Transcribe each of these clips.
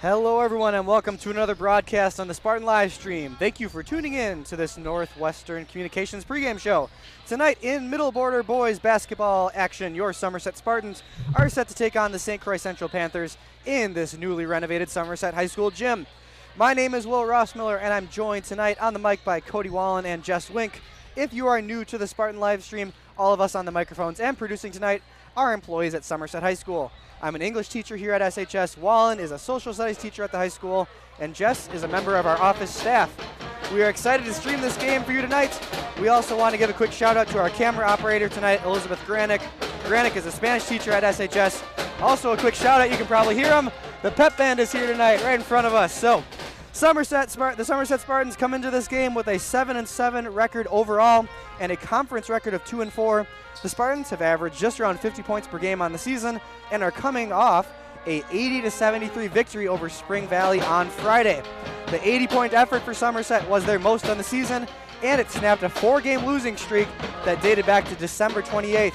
Hello, everyone, and welcome to another broadcast on the Spartan live stream. Thank you for tuning in to this Northwestern Communications pregame show. Tonight in middle border boys basketball action, your Somerset Spartans are set to take on the St. Croix Central Panthers in this newly renovated Somerset High School gym. My name is Will Rossmiller, and I'm joined tonight on the mic by Cody Wallen and Jess Wink. If you are new to the Spartan live stream, all of us on the microphones and producing tonight are employees at Somerset High School. I'm an English teacher here at SHS. Wallen is a social studies teacher at the high school, and Jess is a member of our office staff. We are excited to stream this game for you tonight. We also want to give a quick shout out to our camera operator tonight, Elizabeth Granick. Granick is a Spanish teacher at SHS. Also a quick shout out, you can probably hear him. The pep band is here tonight, right in front of us. So, the Somerset Spartans come into this game with a 7-7 record overall and a conference record of 2-4. The Spartans have averaged just around 50 points per game on the season and are coming off a 80-73 victory over Spring Valley on Friday. The 80-point effort for Somerset was their most on the season, and it snapped a 4-game losing streak that dated back to December 28th.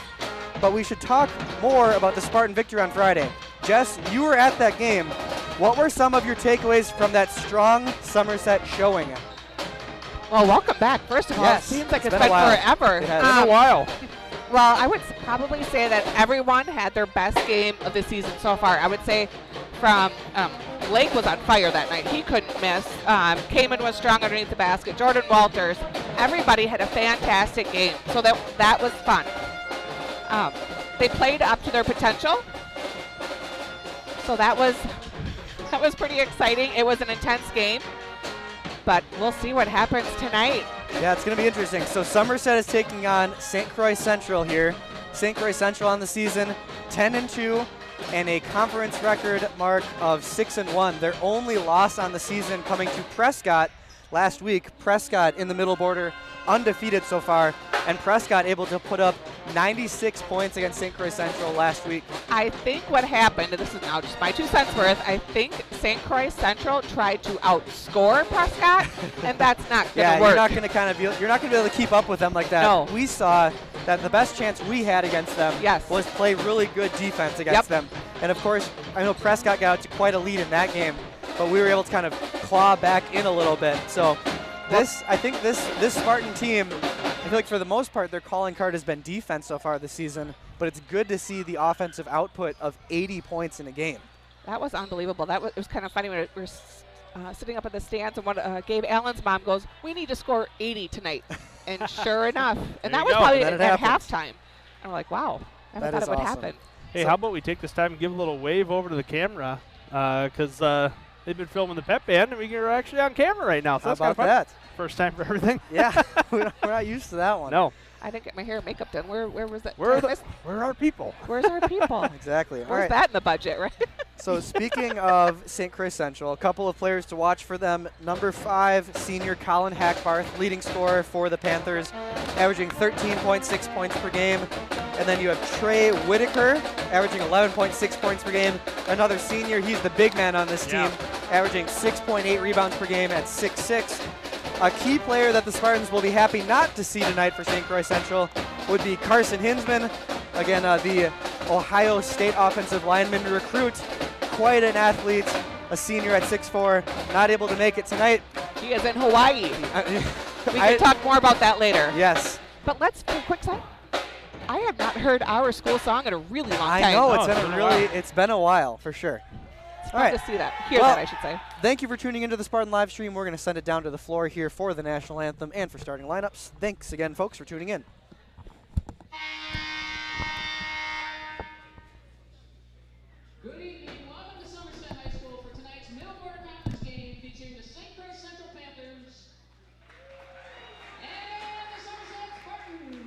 But we should talk more about the Spartan victory on Friday. Jess, you were at that game. What were some of your takeaways from that strong Somerset showing? Well, welcome back. First of all, yes, it seems like it's been forever. It has been a while. Well, I would probably say that everyone had their best game of the season so far. I would say from Blake was on fire that night. He couldn't miss. Kamen was strong underneath the basket. Jordan Walters. Everybody had a fantastic game. So that was fun. They played up to their potential. So that was pretty exciting. It was an intense game. But we'll see what happens tonight. Yeah, it's going to be interesting. So Somerset is taking on St. Croix Central here. St. Croix Central on the season, 10-2, and a conference record mark of 6-1. Their only loss on the season coming to Prescott last week. Prescott in the middle border, undefeated so far, and Prescott able to put up 96 points against St. Croix Central last week. I think what happened, this is now just my 2 cents worth, I think St. Croix Central tried to outscore Prescott, and that's not going to yeah, work. You're not going to be able to keep up with them like that. No. We saw that the best chance we had against them was play really good defense against them. And of course, I know Prescott got out to quite a lead in that game, but we were able to kind of claw back in a little bit. So I think this Spartan team, I feel like for the most part, their calling card has been defense so far this season, but it's good to see the offensive output of 80 points in a game. That was unbelievable. It was kind of funny when we were sitting up in the stands, and Gabe Allen's mom goes, "We need to score 80 tonight." And sure enough, and that was probably at halftime. And I'm like, wow, I never thought it would happen. Hey, how about we take this time and give a little wave over to the camera, because they've been filming the pep band, and we're actually on camera right now. So How that's kind about of fun. that? First time for everything. Yeah, we're not used to that one. No. I didn't get my hair and makeup done. Where was that? Where are our people? Where's our people? Exactly. Where's that in the budget, right? So speaking of St. Croix Central, a couple of players to watch for them. Number 5, senior Colin Hackbarth, leading scorer for the Panthers, averaging 13.6 points per game. And then you have Trey Whitaker, averaging 11.6 points per game. Another senior, he's the big man on this team, averaging 6.8 rebounds per game at 6'6". A key player that the Spartans will be happy not to see tonight for St. Croix Central would be Carson Hinsman. Again, the Ohio State offensive lineman recruit, quite an athlete, a senior at 6'4", not able to make it tonight. He is in Hawaii. We can talk more about that later. Yes. But let's take a quick side. I have not heard our school song in a really long time. I know, it's been a while, for sure. It's fun to see that. Hear that, I should say. Thank you for tuning into the Spartan live stream. We're going to send it down to the floor here for the national anthem and for starting lineups. Thanks again, folks, for tuning in. Good evening. Welcome to Somerset High School for tonight's middle border conference game featuring the St. Croix Central Panthers and the Somerset Spartans. We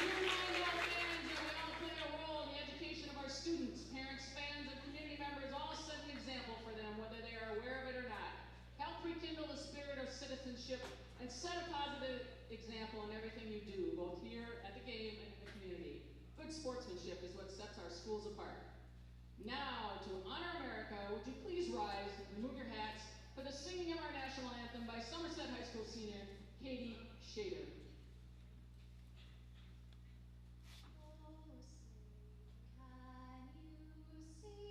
remind our fans that we all play a role in the education of our students. Parents, fans, and community members all set an example for them, whether they are aware of it or not. Help rekindle the spirit of citizenship and set a positive example in everything you do, both here at the game and in the community. Good sportsmanship is what sets our schools apart. Now, to honor America, would you please rise and remove your hats for the singing of our national anthem by Somerset High School senior Katie Shader. Oh, sing, can you see?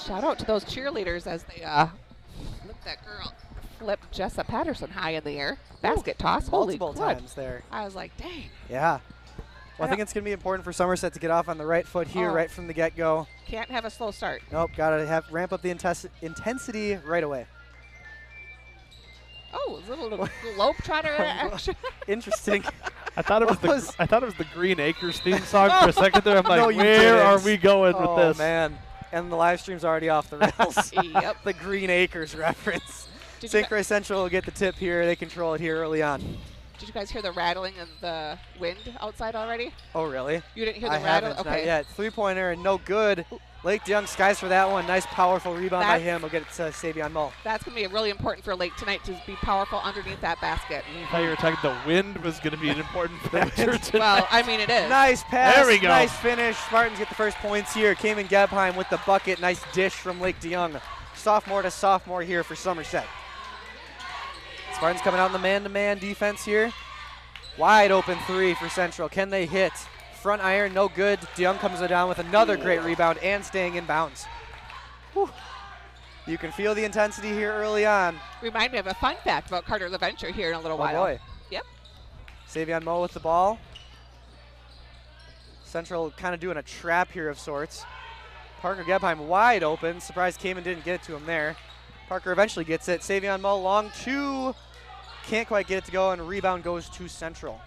Shout out to those cheerleaders as they flip Jessa Patterson high in the air. Basket toss. Holy Multiple crud. times there. I was like, dang. Yeah. Well, I think it's going to be important for Somerset to get off on the right foot here right from the get-go. Can't have a slow start. Nope, got to ramp up the intensity right away. Oh, a little globetrotter action. Interesting. I thought it was the Green Acres theme song for a second there. I'm like, No, you where didn't. are we going with this? Oh, man. And the live stream's already off the rails. Yep. The Green Acres reference. Did you St. Croix Central will get the tip here. They control it here early on. Did you guys hear the rattling of the wind outside already? Oh, really? You didn't hear the I rattle? haven't, Okay. not yet. Three-pointer and no good. Lake DeYoung skies for that one. Nice, powerful rebound by him. We'll get it to Savion Mull. That's going to be really important for Lake tonight to be powerful underneath that basket. I thought you were talking the wind was going to be an important factor tonight. Well, I mean, it is. Nice pass. There we go. Nice finish. Spartans get the first points here. Cayman Gebheim with the bucket. Nice dish from Lake DeYoung. Sophomore to sophomore here for Somerset. Spartans coming out in the man-to-man defense here. Wide open three for Central. Can they hit? Front iron, no good. DeYoung comes down with another great rebound and staying in bounds. Whew. You can feel the intensity here early on. Remind me of a fun fact about Carter LaVenture here in a little while. Oh boy. Yep. Savion Mo with the ball. Central kind of doing a trap here of sorts. Parker Gebheim wide open. Surprised Cayman didn't get it to him there. Parker eventually gets it. Savion Mo long two. Can't quite get it to go, and rebound goes to Central.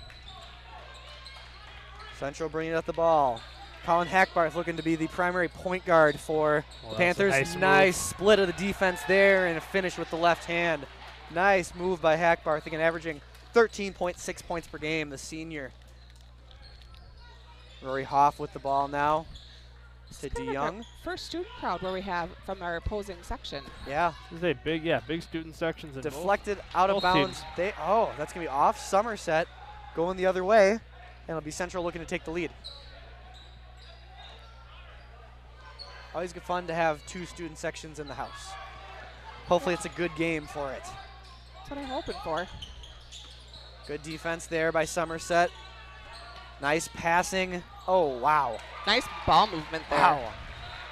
Central bringing up the ball. Colin Hackbarth looking to be the primary point guard for the Panthers. Nice split of the defense there and a finish with the left hand. Nice move by Hackbarth, again averaging 13.6 points per game, the senior. Rory Hoff with the ball now to DeYoung. First student crowd where we have from our opposing section. Yeah. This is a big student sections. Deflected out of both bounds. teams. That's going to be off Somerset, going the other way, and it'll be Central looking to take the lead. Always good fun to have two student sections in the house. Hopefully it's a good game for it. That's what I'm hoping for. Good defense there by Somerset. Nice passing. Oh, wow. Nice ball movement there. Wow.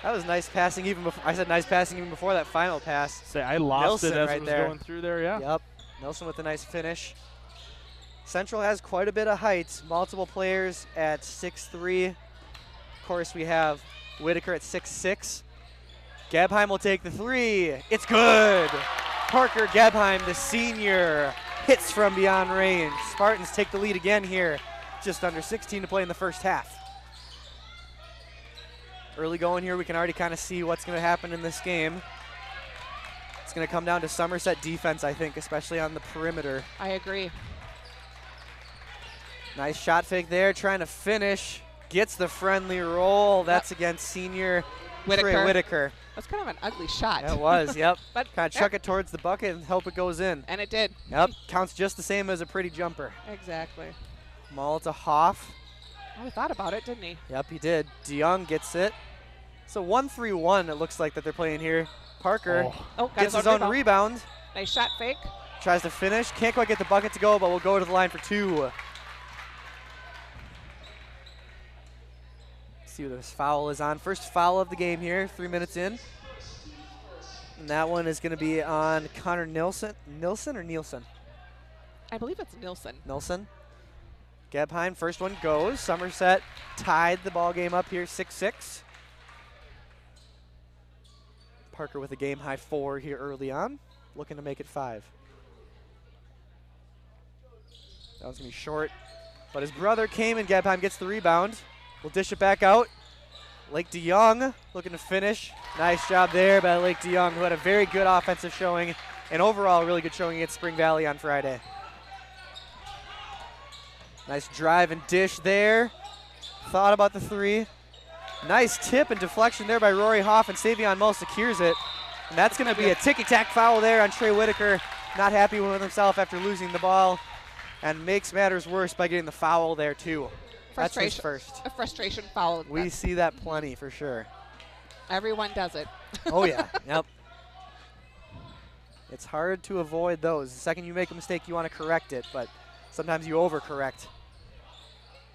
That was nice passing even before. I said nice passing even before that final pass. Say I lost Nilsson it as right it was there. going through there, yeah. Yep. Nilsson with a nice finish. Central has quite a bit of height. Multiple players at 6'3". Of course, we have Whitaker at 6'6". Gebheim will take the three. It's good. Parker Gebheim, the senior, hits from beyond range. Spartans take the lead again here. Just under 16 to play in the first half. Early going here, we can already kind of see what's going to happen in this game. It's going to come down to Somerset defense, I think, especially on the perimeter. I agree. Nice shot fake there, trying to finish. Gets the friendly roll. That's against senior Trey Whitaker. That's kind of an ugly shot. That was, yep. But kind of chuck it towards the bucket and hope it goes in. And it did. Yep, counts just the same as a pretty jumper. Exactly. Mull to Hoff. Oh, he thought about it, didn't he? Yep, he did. DeYoung gets it. So 1-3-1 it looks like that they're playing here. Parker gets his own rebound. Nice shot fake. Tries to finish. Can't quite get the bucket to go, but we'll go to the line for two. See what this foul is on. First foul of the game here, 3 minutes in. And that one is going to be on Connor Nilsson. Nilsson or Nielsen? I believe it's Nilsson. Nilsson. Gebheim, first one goes. Somerset tied the ball game up here, 6-6. Parker with a game high 4 here early on, looking to make it 5. That was going to be short, but his brother Cayman Gebheim gets the rebound. We'll dish it back out. Lake DeYoung looking to finish. Nice job there by Lake DeYoung, who had a very good offensive showing and overall really good showing against Spring Valley on Friday. Nice drive and dish there. Thought about the three. Nice tip and deflection there by Rory Hoff, and Savion Mull secures it. And that's going to be a ticky-tack foul there on Trey Whitaker. Not happy with himself after losing the ball, and makes matters worse by getting the foul there too. That's his first. A frustration foul. We see that plenty for sure. Everyone does it. Oh yeah, yep. It's hard to avoid those. The second you make a mistake, you want to correct it, but sometimes you overcorrect.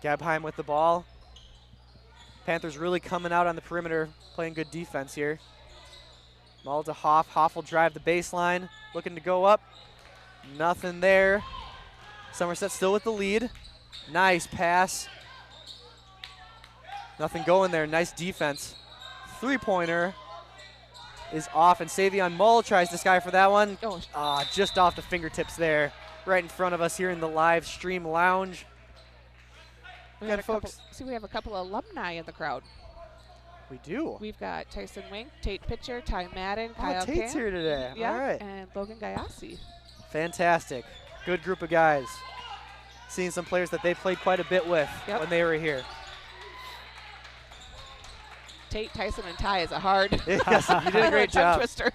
Gebheim with the ball. Panthers really coming out on the perimeter, playing good defense here. Mull to Hoff. Hoff will drive the baseline. Looking to go up. Nothing there. Somerset still with the lead. Nice pass. Nothing going there. Nice defense. Three-pointer is off, and Savion Mull tries to sky for that one. Oh. Just off the fingertips there. Right in front of us here in the live stream lounge. We have a couple of alumni in the crowd. We do. We've got Tyson Wink, Tate Pitcher, Ty Madden, Kyle Tate's Camp. here today. Yeah, All right. and Logan Gayassi. Fantastic. Good group of guys. Seeing some players that they played quite a bit with when they were here. Tate, Tyson, and Ty is a hard. Yes, you did a great tongue job. Twister.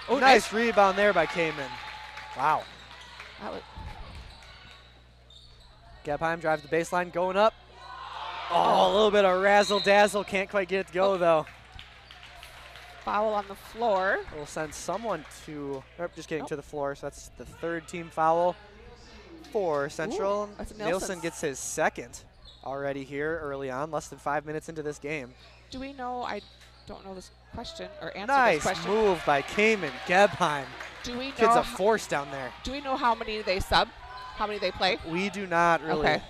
Oh, nice rebound there by Kamen. Wow. Gebheim drives the baseline, going up. Oh, a little bit of razzle-dazzle. Can't quite get it to go, though. Foul on the floor. We'll send someone to, just getting to the floor, so that's the third team foul for Central. Ooh, that's Nielsen gets his second already here early on, less than 5 minutes into this game. Do we know, I don't know this question, or answer Nice this question. move by Kamen. Gebheim. Do we know Kid's a force down there. Do we know how many they sub? How many they play? We do not really. Okay.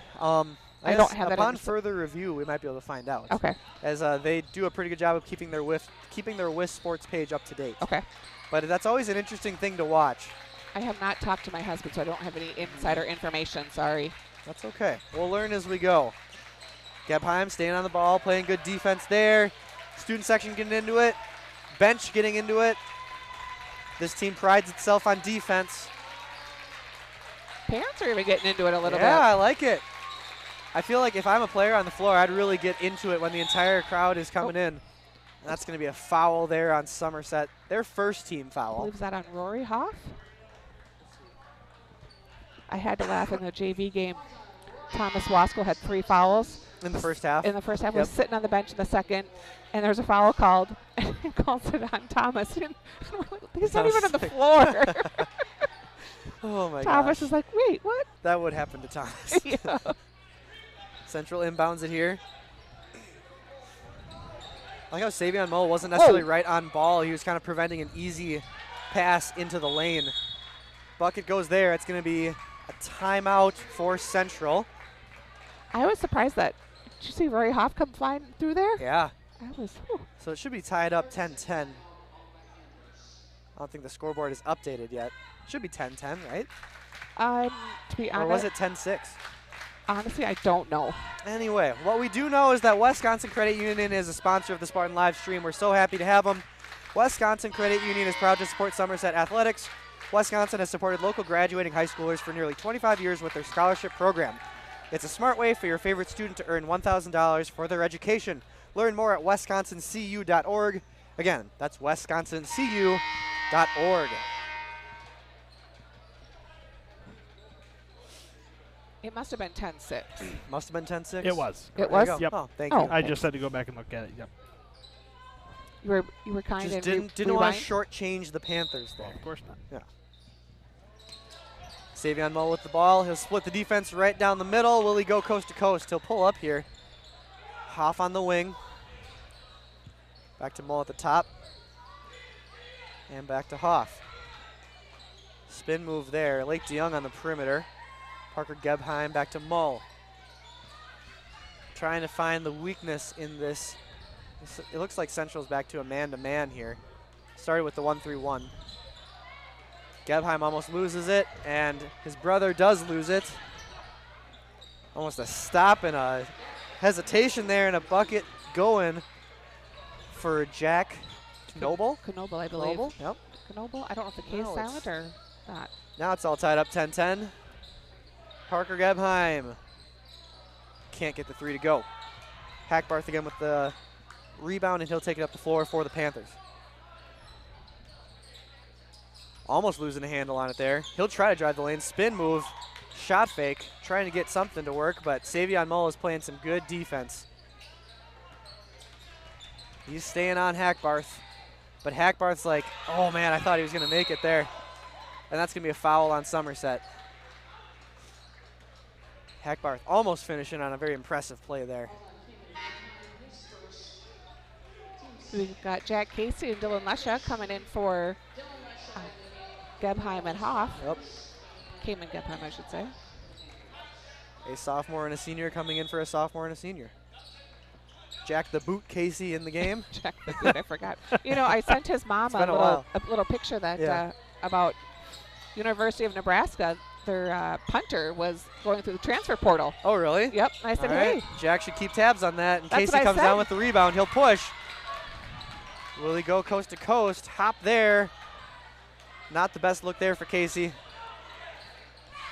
I don't have that in upon the further review, we might be able to find out. Okay. As they do a pretty good job of keeping their WIS sports page up to date. Okay. But that's always an interesting thing to watch. I have not talked to my husband, so I don't have any insider information. Sorry. That's okay. We'll learn as we go. Gebheim staying on the ball, playing good defense there. Student section getting into it. Bench getting into it. This team prides itself on defense. Parents are even getting into it a little bit. Yeah, I like it. I feel like if I'm a player on the floor, I'd really get into it when the entire crowd is coming in. And that's going to be a foul there on Somerset. Their first team I foul. believe that on Rory Hoff. I had to laugh in the JV game. Thomas Waskell had 3 fouls. In the first half? In the first half. Yep. Was sitting on the bench in the second, and there's a foul called, and he calls it on Thomas. And he's not even on the floor. Oh, my Thomas gosh. is like, wait, what? That would happen to Thomas. Yeah. Central inbounds it here. I like how Savion Mull wasn't necessarily right on ball. He was kind of preventing an easy pass into the lane. Bucket goes there. It's going to be a timeout for Central. I was surprised that. Did you see Rory Hoff come flying through there? Yeah. I was. Whew. So it should be tied up 10-10. I don't think the scoreboard is updated yet. Should be 10-10, right? To be honest, Or was it 10-6? Honestly, I don't know. Anyway, what we do know is that Wisconsin Credit Union is a sponsor of the Spartan live stream. We're so happy to have them. Wisconsin Credit Union is proud to support Somerset athletics. Wisconsin has supported local graduating high schoolers for nearly 25 years with their scholarship program. It's a smart way for your favorite student to earn $1,000 for their education. Learn more at wisconsincu.org. Again, that's wisconsincu.org. It must have been 10-6. Must have been 10-6? It was. It There you was? go. Yep. Oh, thank Oh. you. I just had to go back and look at it. Yep. You were kind Just of didn't want to shortchange the Panthers there. Of course not. Yeah. Savion Mull with the ball. He'll split the defense right down the middle. Will he go coast to coast? He'll pull up here. Hoff on the wing. Back to Mull at the top. And back to Hoff. Spin move there. Lake DeYoung on the perimeter. Parker Gebheim back to Mull. Trying to find the weakness in this. It looks like Central's back to a man-to-man here. Started with the 1-3-1. Gebheim almost loses it, and his brother does lose it. Almost a stop and a hesitation there, and a bucket going for Jack Knoble. Knoble, I believe. Knoble, yep. Knoble? I don't know if the K is No, silent or not. Now it's all tied up 10-10. Parker Gebheim can't get the 3 to go. Hackbarth again with the rebound, and he'll take it up the floor for the Panthers. Almost losing a handle on it there. He'll try to drive the lane. Spin move, shot fake, trying to get something to work, but Savion Mull is playing some good defense. He's staying on Hackbarth, but Hackbarth's like, oh man, I thought he was going to make it there. And that's going to be a foul on Somerset. Hackbarth almost finishing on a very impressive play there. We've got Jack Casey and Dylan Lesha coming in for Gebheim and Hoff. Yep. Cayman Gebheim, I should say. A sophomore and a senior coming in for a sophomore and a senior. Jack the Boot Casey in the game. Jack the Boot, I forgot. You know, I sent his mom a little picture that about University of Nebraska. Their punter was going through the transfer portal. Oh, really? Yep. I said, hey. Jack should keep tabs on that. In case he comes down with the rebound, he'll push. Will he go coast to coast? Hop there. Not the best look there for Casey.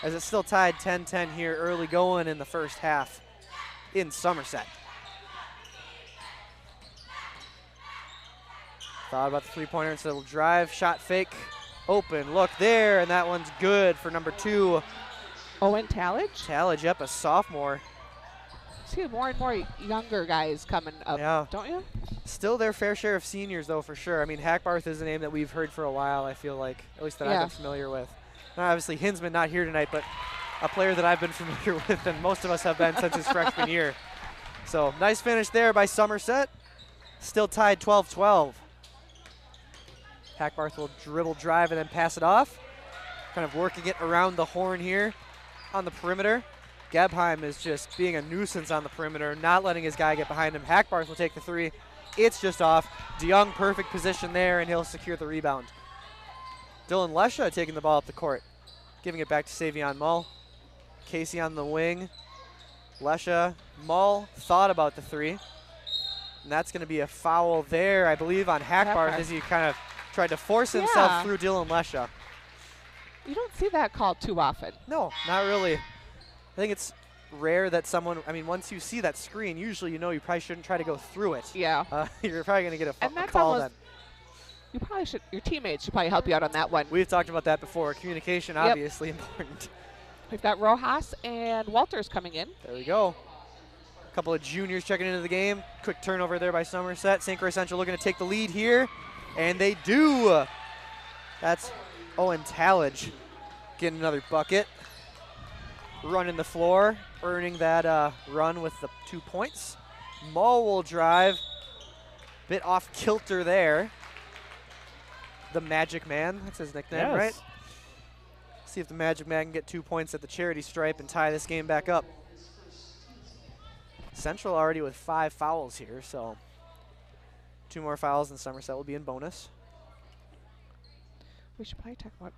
As it's still tied 10-10 here, early going in the first half in Somerset. Thought about the three-pointer instead of drive, shot fake, open, look there, and that one's good for number 2. Owen Talladge? Talladge, yep, a sophomore. See more and more younger guys coming up, don't you? Still their fair share of seniors, though, for sure. I mean, Hackbarth is a name that we've heard for a while, I feel like, at least that I've been familiar with. Now, obviously, Hinsman not here tonight, but a player that I've been familiar with, and most of us have been since his freshman year. So, nice finish there by Somerset. Still tied 12-12. Hackbarth will dribble, drive, and then pass it off. Kind of working it around the horn here on the perimeter. Gebheim is just being a nuisance on the perimeter, not letting his guy get behind him. Hackbarth will take the 3. It's just off. DeYoung, perfect position there, and he'll secure the rebound. Dylan Lesha taking the ball up the court, giving it back to Savion Mull. Casey on the wing. Lesha, Mull thought about the 3. And that's going to be a foul there, I believe, on Hackbarth as he kind of tried to force himself through Dylan Lesha. You don't see that called too often. No, not really. I think it's rare that someone, I mean, once you see that screen, usually you know you probably shouldn't try to go through it. Yeah. You're probably going to get a call then. You probably should, your teammates should probably help you out on that one. We've talked about that before. Communication, obviously important. We've got Rojas and Walters coming in. There we go. A couple of juniors checking into the game. Quick turnover there by Somerset. St. Croix Central looking to take the lead here. And they do. That's Owen Talladge getting another bucket. Running the floor, earning that run with the 2 points. Mull will drive. Bit off kilter there. The Magic Man, that's his nickname, right? See if the Magic Man can get 2 points at the charity stripe and tie this game back up. Central already with 5 fouls here, so 2 more fouls and Somerset will be in bonus. We should probably talk about.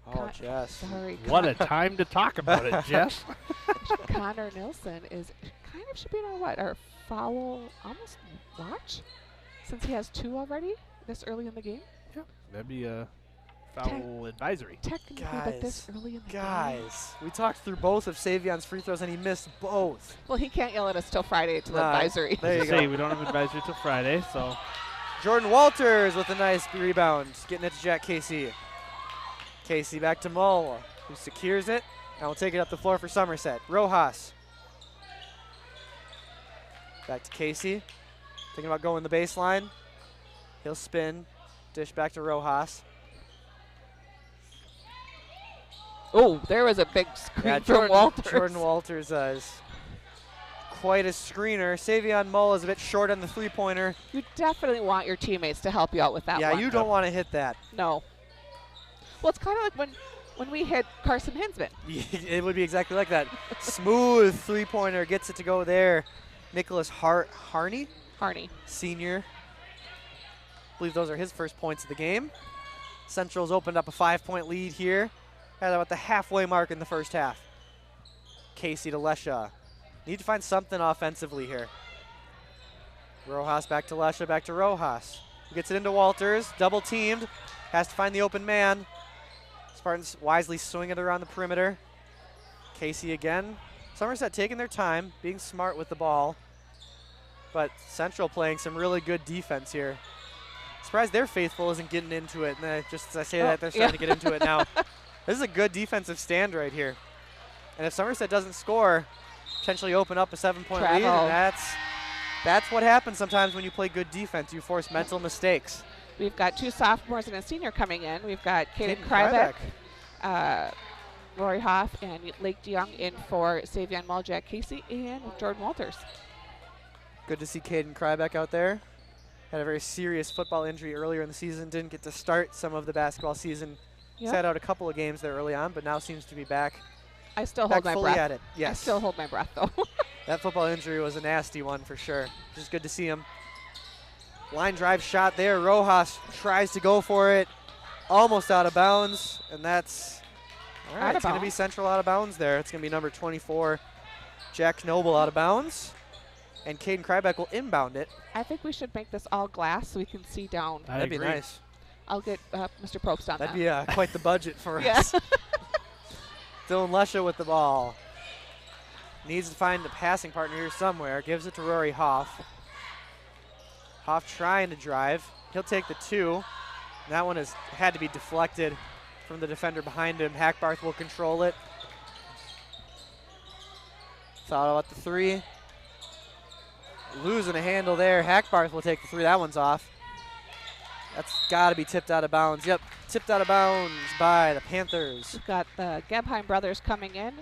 Oh, Jess. Sorry. What a time to talk about it, Jess. Connor Nilsson is kind of should be on our foul almost watch since he has 2 already this early in the game. Yeah, that'd be a foul advisory. Technically, but this early in the game. Guys, we talked through both of Savion's free throws and he missed both. Well, he can't yell at us till Friday to the advisory. There you go. We don't have advisory till Friday, so. Jordan Walters with a nice rebound, getting it to Jack Casey. Casey back to Mull, who secures it, and will take it up the floor for Somerset. Rojas. Back to Casey, thinking about going the baseline. He'll spin, dish back to Rojas. Oh, there was a big screen from Walters. Jordan Walters is quite a screener. Savion Mull is a bit short on the three-pointer. You definitely want your teammates to help you out with that one. Yeah, you don't want to hit that. No. Well, it's kind of like when we hit Carson Hinsman. It would be exactly like that. Smooth three-pointer, gets it to go there. Nicholas Harney, senior. I believe those are his first points of the game. Central's opened up a 5-point lead here at about the halfway mark in the first half. Casey to Lesha. Need to find something offensively here. Rojas back to Lesha, back to Rojas. Gets it into Walters, double teamed. Has to find the open man. Spartans wisely swing it around the perimeter. Casey again. Somerset taking their time, being smart with the ball. But Central playing some really good defense here. Surprised their faithful isn't getting into it. And just as I say that, they're starting to get into it now. This is a good defensive stand right here. And if Somerset doesn't score, potentially open up a 7-point lead. And that's what happens sometimes when you play good defense. You force mental mistakes. We've got 2 sophomores and a senior coming in. We've got Caden Krybeck, Rory Hoff, and Lake DeYoung in for Savion Mull, Jack Casey, and Jordan Walters. Good to see Caden Krybeck out there. Had a very serious football injury earlier in the season. Didn't get to start some of the basketball season. Yep. Sat out a couple of games there early on, but now seems to be back I still hold my fully breath. at it. I Yes. still hold my breath, though. That football injury was a nasty one for sure. Just good to see him. Line drive shot there. Rojas tries to go for it. Almost out of bounds, and that's all right. Out of It's going to be bounds. Central out of bounds there. It's going to be number 24, Jack Knoble, out of bounds. And Caden Krybeck will inbound it. I think we should make this all glass so we can see down. I That'd be agree. nice. I'll get Mr. Probst on That'd that. be quite the budget for Yeah. us. Dylan Lesha with the ball. Needs to find the passing partner here somewhere. Gives it to Rory Hoff. Hoff trying to drive. He'll take the 2. That one has had to be deflected from the defender behind him. Hackbarth will control it. Thought about the 3. Losing a handle there. Hackbarth will take the 3. That one's off. That's got to be tipped out of bounds. Yep, tipped out of bounds by the Panthers. We've got the Gebheim brothers coming in.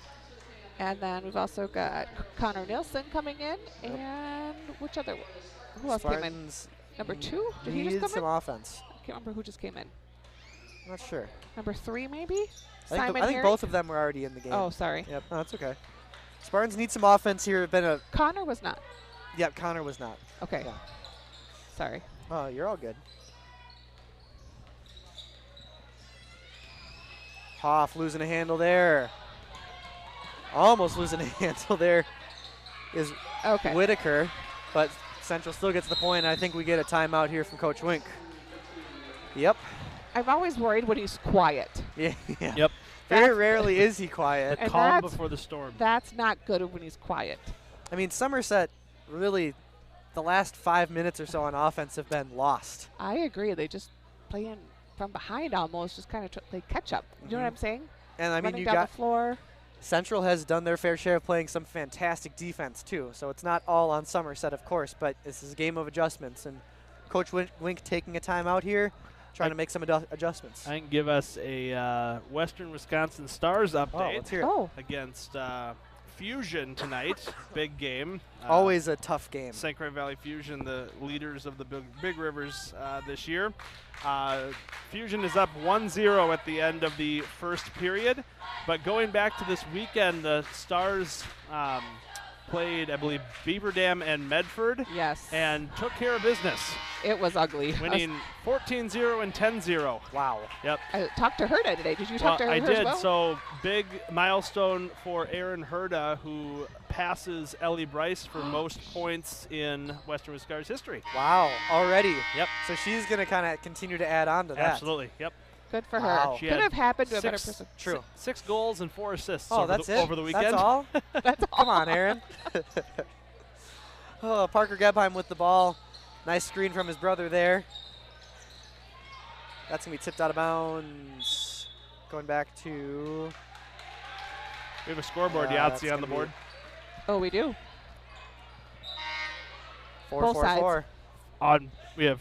And then we've also got Connor Nilsson coming in. Yep. And who else came in? Spartans Number 2? Did he just need come some in? offense. I can't remember who just came in. Not sure. Number 3, maybe? I think Herring? both of them were already in the game. Oh, sorry. Yep, no, that's okay. Spartans need some offense here. Connor was not. Yep, Connor was not. Okay. Yeah. Sorry. Oh, you're all good. Hoff losing a handle there. Almost losing a handle there is Okay. Whitaker, but Central still gets the point. I think we get a timeout here from Coach Wink. Yep. I'm always worried when he's quiet. Yeah. Yep. Very That's- rarely is he quiet. And Calm that's- before the storm. That's not good when he's quiet. I mean, Somerset really, the last 5 minutes or so on offense have been lost. I agree. They just play in from behind almost, just kind of play catch up. You know what I'm saying? And I mean, Running you down got the floor. Central has done their fair share of playing some fantastic defense too. So it's not all on Somerset, of course, but this is a game of adjustments. And Coach Wink taking a timeout here, trying to make some adjustments. I can give us a Western Wisconsin Stars Oh, update let's hear it. Oh, against Fusion tonight. Big game. Always a tough game. St. Croix Valley Fusion, the leaders of the Big Rivers this year. Fusion is up 1-0 at the end of the first period. But going back to this weekend, the Stars played, I believe, Beaver Dam and Medford yes. and took care of business, It was ugly. winning 14-0 and 10-0. Wow. Yep. I talked to Herda today. Did you talk to her I as did. well? So big milestone for Aaron Herda, who passes Ellie Bryce for most points in Western Wisconsin history. Wow. Already. Yep. So she's going to kind of continue to add on to that. Absolutely. Yep. Good for Wow. her. She Could had have happened to a better six- person. True. 6 goals and 4 assists Oh, over, that's it? over the weekend. That's all? That's all. Come on, Aaron. Oh, Parker Gebheim with the ball. Nice screen from his brother there. That's going to be tipped out of bounds. Going back to... We have a scoreboard, that's Yahtzee, on gonna the board. Oh, we do. 4-4-4. Both sides. We have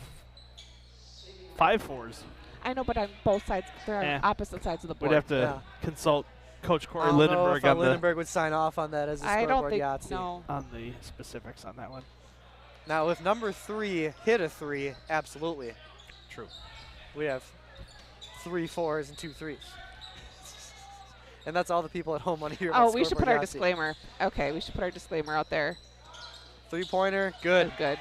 5 4s. I know, but on both sides, they're Eh. on opposite sides of the board. We'd have to Yeah. consult Coach Corey I don't know Lindenberg if on Lindenberg would sign off on that as a I scoreboard don't think Yahtzee. no. on the specifics on that one. Now, if number 3 hit a 3, absolutely. True. We have 3 4s and 2 3s. And that's all the people at home want to hear about Oh, we should scoreboard put our Yahtzee. disclaimer. Okay, we should put our disclaimer out there. 3-pointer, good. Good.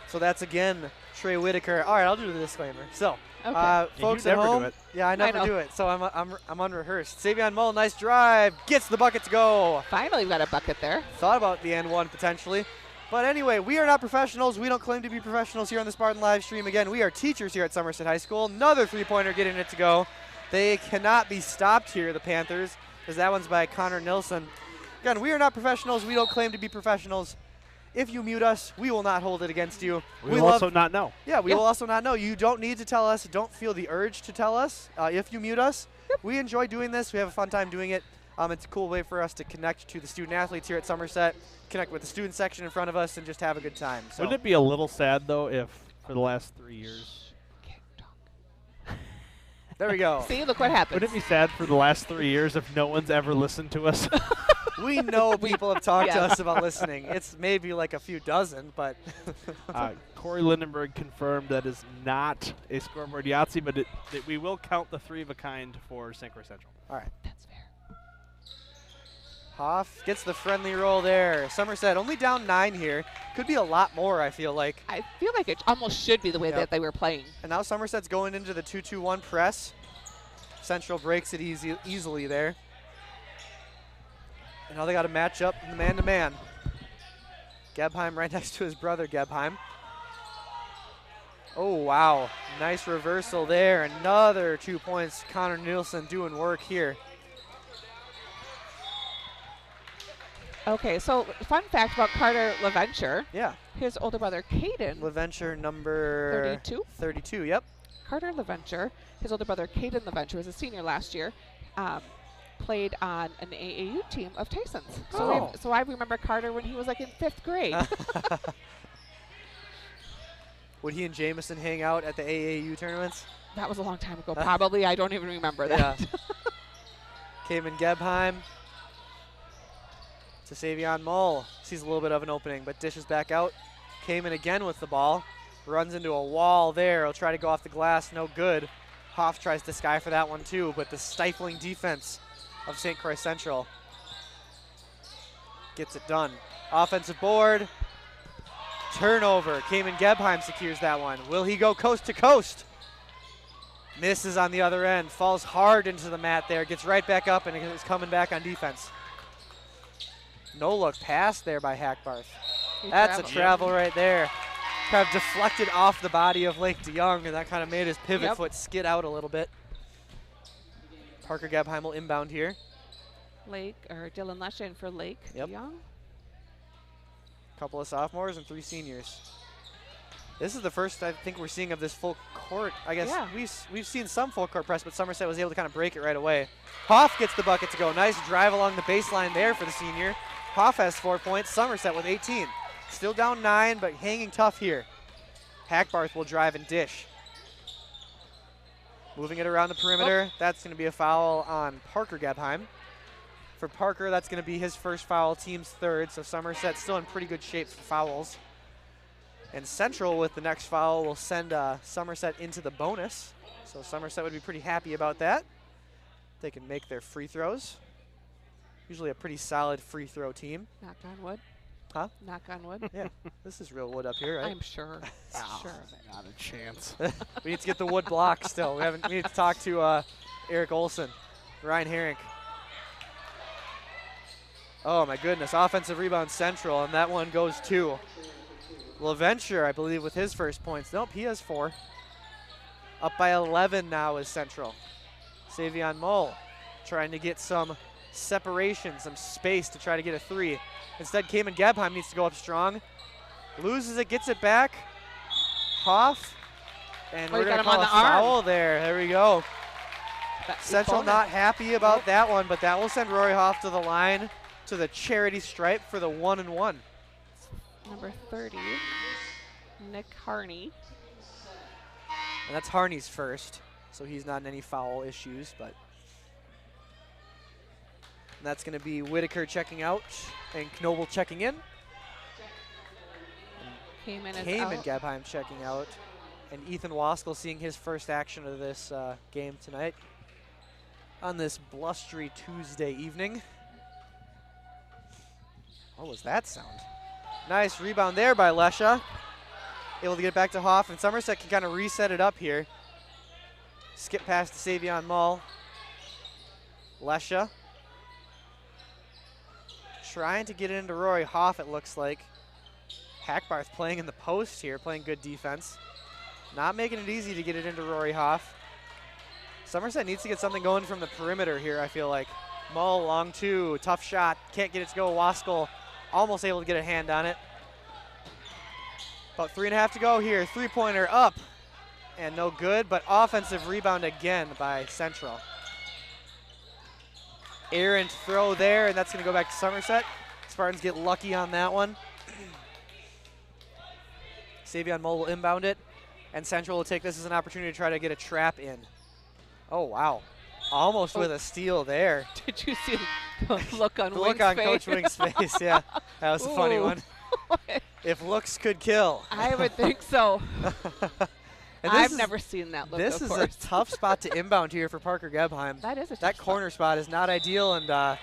So that's again Trey Whitaker. All right, I'll do the disclaimer. So, Okay. Yeah, folks you at never do home, it. yeah, I never know. do it. So I'm unrehearsed. Savion Mull, nice drive, gets the bucket to go. Finally, we got a bucket there. Thought about the end one potentially, but anyway, we are not professionals. We don't claim to be professionals here on the Spartan live stream. Again, we are teachers here at Somerset High School. Another 3-pointer getting it to go. They cannot be stopped here, the Panthers, as that one's by Connor Nilsson. Again, we are not professionals. We don't claim to be professionals. If you mute us, we will not hold it against you. We will also not know. Yeah, we Yeah. will also not know. You don't need to tell us. Don't feel the urge to tell us if you mute us. We enjoy doing this. We have a fun time doing it. It's a cool way for us to connect to the student athletes here at Somerset, connect with the student section in front of us, and just have a good time. So Wouldn't it be a little sad, though, if for the last 3 years, Can't talk. there we go. See, look what happens. wouldn't it be sad for the last 3 years if no one's ever listened to us? We know people have talked to Yes. us about listening. It's maybe like a few dozen, but Corey Lindenberg confirmed that is not a scoreboard Yahtzee, but that we will count the 3 of a kind for St. Croix Central. all right. That's fair. Hoff gets the friendly roll there. Somerset only down 9 here. Could be a lot more, I feel like. I feel like it almost should be the way Yep. that they were playing. And now Somerset's going into the 2-2-1 press. Central breaks it easily there. And now they got to match up in the man-to-man. Gebheim right next to his brother, Gebheim. Oh, wow. Nice reversal there. Another 2 points. Connor Nielsen doing work here. Okay, so fun fact about Carter LaVenture. Yeah. His older brother, Caden, LaVenture number 32. 32, yep. Carter LaVenture, his older brother, Caden LaVenture, was a senior last year, played on an AAU team of Tyson's. Oh. So I remember Carter when he was like in 5th grade. Would he and Jameson hang out at the AAU tournaments? That was a long time ago, probably. I don't even remember that. Yeah. Cayman Gebheim to Savion Mull. Sees a little bit of an opening, but dishes back out. Cayman again with the ball. Runs into a wall there. He'll try to go off the glass. No good. Hoff tries to sky for that one too, but the stifling defense of St. Croix Central gets it done. Offensive board. Turnover. Cayman Gebheim secures that one. Will he go coast to coast? Misses on the other end. Falls hard into the mat there. Gets right back up and is coming back on defense. No look pass there by Hackbarth. That's a travel right there. Kind of deflected off the body of Lake DeYoung, and that kind of made his pivot foot skid out a little bit. Parker Gebheim will inbound here. Lake, or Dylan Leshin for Lake Yep. Young. Couple of sophomores and 3 seniors. This is the first I think we're seeing of this full court. I guess Yeah. we've seen some full court press, but Somerset was able to kind of break it right away. Hoff gets the bucket to go. Nice drive along the baseline there for the senior. Hoff has 4 points. Somerset with 18. Still down 9, but hanging tough here. Hackbarth will drive and dish. Moving it around the perimeter. That's going to be a foul on Parker Gebheim. For Parker, that's going to be his first foul, team's 3rd, so Somerset still in pretty good shape for fouls. And Central with the next foul will send Somerset into the bonus. So Somerset would be pretty happy about that. They can make their free throws. Usually a pretty solid free throw team. Knock on wood. Huh? Knock on wood. Yeah, this is real wood up here, right? I'm sure. Sure of it. Not a chance. We need to get the wood block still. We need to talk to Eric Olson, Ryan Herink. Oh my goodness, offensive rebound Central, and that one goes to LaVenture, I believe, with his first points. Nope, he has 4. Up by 11 now is Central. Savion Mull trying to get some separation, some space to try to get a 3. Instead, Cayman Gebheim needs to go up strong. Loses it, gets it back. Hoff. And we're going to call a foul there. There we go. Central not happy about that one, but that will send Rory Hoff to the line to the charity stripe for the 1-and-1. Number 30, Nick Harney. And that's Harney's first, so he's not in any foul issues, but and that's going to be Whitaker checking out and Knoble checking in. Cayman is Cayman out. Gebheim checking out. And Ethan Waskell seeing his first action of this game tonight on this blustery Tuesday evening. What was that sound? Nice rebound there by Lesha. Able to get it back to Hoff, and Somerset can kind of reset it up here. Skip past to Savion Mull. Lesha. Trying to get it into Rory Hoff, it looks like. Hackbarth playing in the post here, playing good defense. Not making it easy to get it into Rory Hoff. Somerset needs to get something going from the perimeter here, I feel like. Mull, long 2, tough shot. Can't get it to go. Waskell almost able to get a hand on it. About 3.5 to go here. 3-pointer up. And no good, but offensive rebound again by Central. Errant throw there, and that's going to go back to Somerset. Spartans get lucky on that one. Savion Mull will inbound it, and Central will take this as an opportunity to try to get a trap in. Oh, wow. Almost with a steal there. Did you see Look on The Wing's look on face. Coach Wing's face, yeah. That was a funny Ooh. one. If looks could kill. I would think so. And I've never seen that look. This of is a course. tough spot to inbound here for Parker Gebheim. That is a tough That spot. corner spot is not ideal, and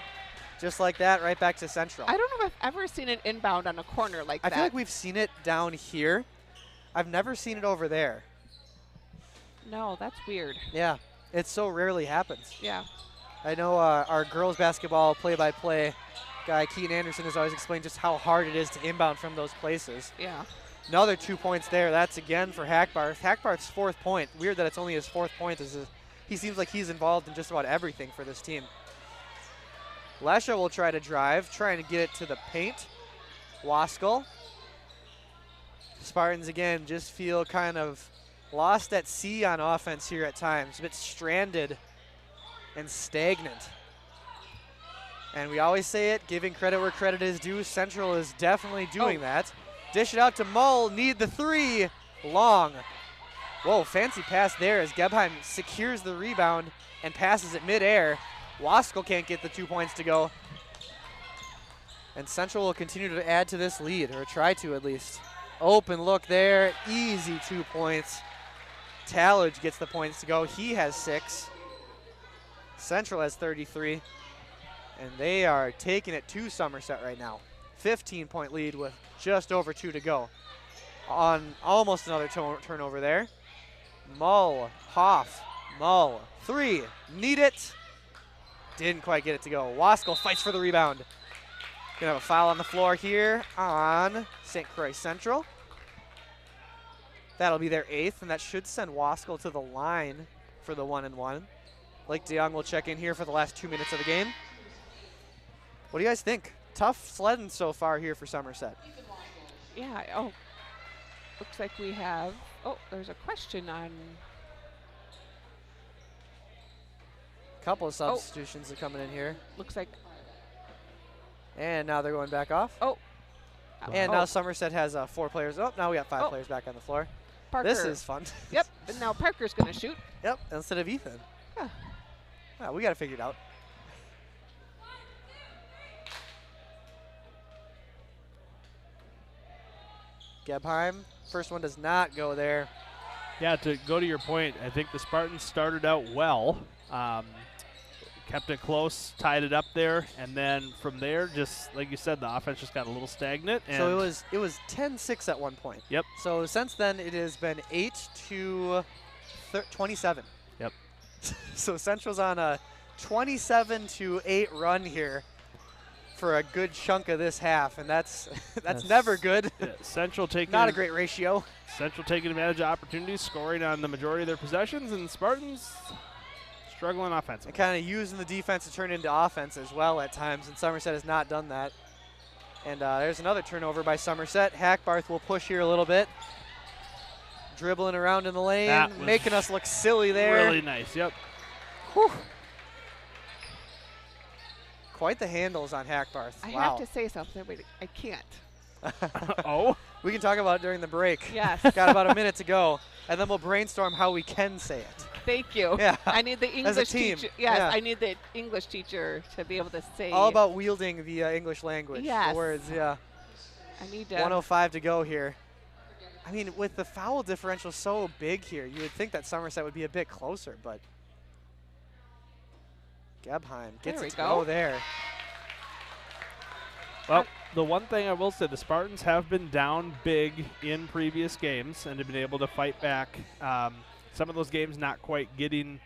just like that, right back to Central. I don't know if I've ever seen an inbound on a corner like I that. feel like we've seen it down here. I've never seen it over there. No, that's weird. Yeah, it so rarely happens. Yeah. I know our girls basketball play-by-play guy, Keaton Anderson, has always explained just how hard it is to inbound from those places. Yeah. Another 2 points there. That's again for Hackbarth. Hackbarth's 4th point. Weird that it's only his 4th point. He seems like he's involved in just about everything for this team. Lesha will try to drive, trying to get it to the paint. Waskell. Spartans again just feel kind of lost at sea on offense here at times, a bit stranded and stagnant. And we always say it, giving credit where credit is due. Central is definitely doing that. Dish it out to Mull, need the 3, long. Whoa, fancy pass there as Gebheim secures the rebound and passes it midair. Waskell can't get the 2 points to go. And Central will continue to add to this lead, or try to at least. Open look there, easy 2 points. Tallage gets the points to go. He has 6. Central has 33. And they are taking it to Somerset right now. 15-point lead with just over 2 to go. On almost another turnover there. Mull, Hoff, Mull, 3, need it. Didn't quite get it to go. Waskell fights for the rebound. Gonna have a foul on the floor here on St. Croix Central. That'll be their 8th, and that should send Waskell to the line for the 1-and-1. Blake DeYoung will check in here for the last 2 minutes of the game. What do you guys think? Tough sledding so far here for Somerset. Yeah. Oh, looks like we have. Oh, there's a question on. Couple of substitutions are coming in here. Looks like. And now they're going back off. Oh. And now Somerset has 4 players. Oh, now we got 5 players back on the floor. Parker. This is fun. Yep. And now Parker's going to shoot. Yep, instead of Ethan. Yeah. We got to figure it out. Gebheim, first one does not go there. Yeah, to go to your point, I think the Spartans started out well, kept it close, tied it up there, and then from there, just like you said, the offense just got a little stagnant. And So it was 10-6 at one point. Yep. So since then, it has been 8-27. Yep. So Central's on a 27-8 run here for a good chunk of this half, and that's never good. Yeah, Central taking Not a great ratio. Central taking advantage of opportunities, scoring on the majority of their possessions, and Spartans struggling offensively. And kind of using the defense to turn into offense as well at times, and Somerset has not done that. And there's another turnover by Somerset. Hackbarth will push here a little bit. Dribbling around in the lane, That was making us look silly there. Really nice, yep. Whew. Quite the handles on Hackbarth. I Wow. have to say something, but I can't. Oh? We can talk about it during the break. Yes. Got about a minute to go, and then we'll brainstorm how we can say it. Thank you. Yeah. I need the As a English team. teacher. Yes, Yeah. I need the English teacher to be able to say. All about wielding the English language. Yes. The words, yeah. I need to. 1:05 to go here. I mean, with the foul differential so big here, you would think that Somerset would be a bit closer, but Gebheim gets There we it to go. go there. Well, the one thing I will say, the Spartans have been down big in previous games and have been able to fight back. Some of those games not quite getting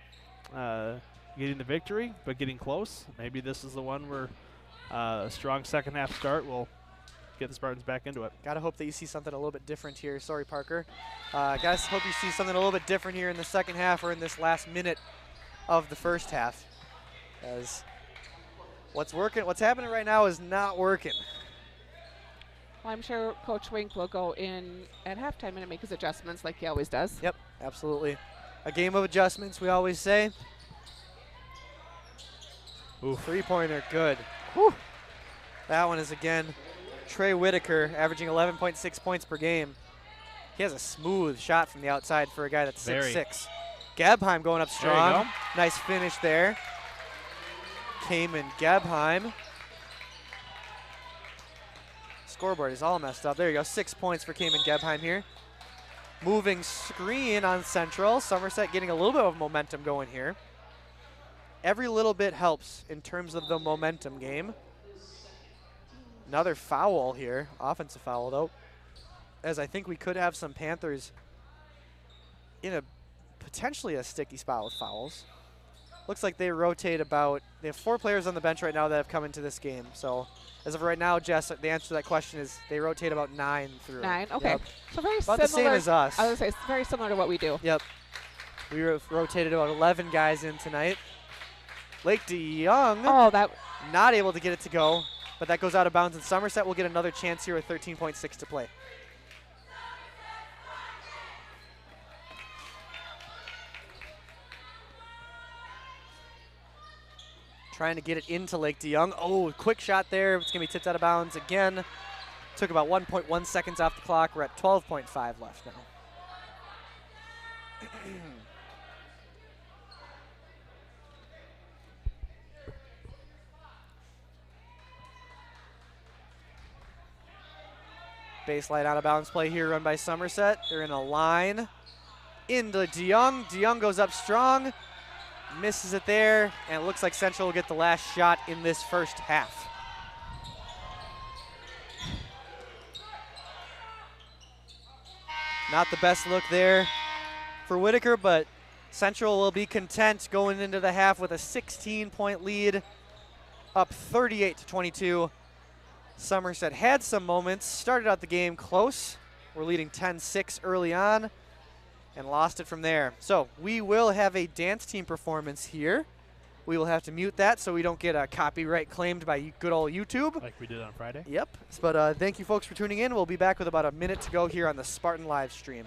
the victory, but getting close. Maybe this is the one where a strong second half start will get the Spartans back into it. Gotta hope that you see something a little bit different here. Sorry, Parker. Guys, hope you see something a little bit different here in the second half or in this last minute of the first half. As what's happening right now is not working. Well, I'm sure Coach Wink will go in at halftime and make his adjustments like he always does. Yep, absolutely. A game of adjustments, we always say. Ooh. Three-pointer, good. Whew. That one is, again, Trey Whitaker averaging 11.6 points per game. He has a smooth shot from the outside for a guy that's Very. 6'6". Gebheim going up There you strong. go. Nice finish there. Cayman Gebheim. Scoreboard is all messed up. There you go, 6 points for Cayman Gebheim here. Moving screen on Central. Somerset getting a little bit of momentum going here. Every little bit helps in terms of the momentum game. Another foul here, offensive foul though, as I think we could have some Panthers in a potentially a sticky spot with fouls. Looks like they rotate about, they have 4 players on the bench right now that have come into this game. So as of right now, Jess, the answer to that question is they rotate about 9 through. 9, okay. Yep. So very About similar. the same as us. I was going to say, it's very similar to what we do. Yep. We rotated about 11 guys in tonight. Lake DeYoung not able to get it to go, but that goes out of bounds, and Somerset will get another chance here with 13.6 to play. Trying to get it into Lake DeYoung. Oh, quick shot there. It's going to be tipped out of bounds again. Took about 1.1 seconds off the clock. We're at 12.5 left now. Baseline out of bounds play here run by Somerset. They're in a line into DeYoung. DeYoung goes up strong, misses it there, and it looks like Central will get the last shot in this first half. Not the best look there for Whitaker, but Central will be content going into the half with a 16-point lead, up 38-22. Somerset had some moments, started out the game close. We're leading 10-6 early on and lost it from there. So we will have a dance team performance here. We will have to mute that so we don't get a copyright claimed by good old YouTube. Like we did on Friday? Yep. But thank you folks for tuning in. We'll be back with about a minute to go here on the Spartan live stream.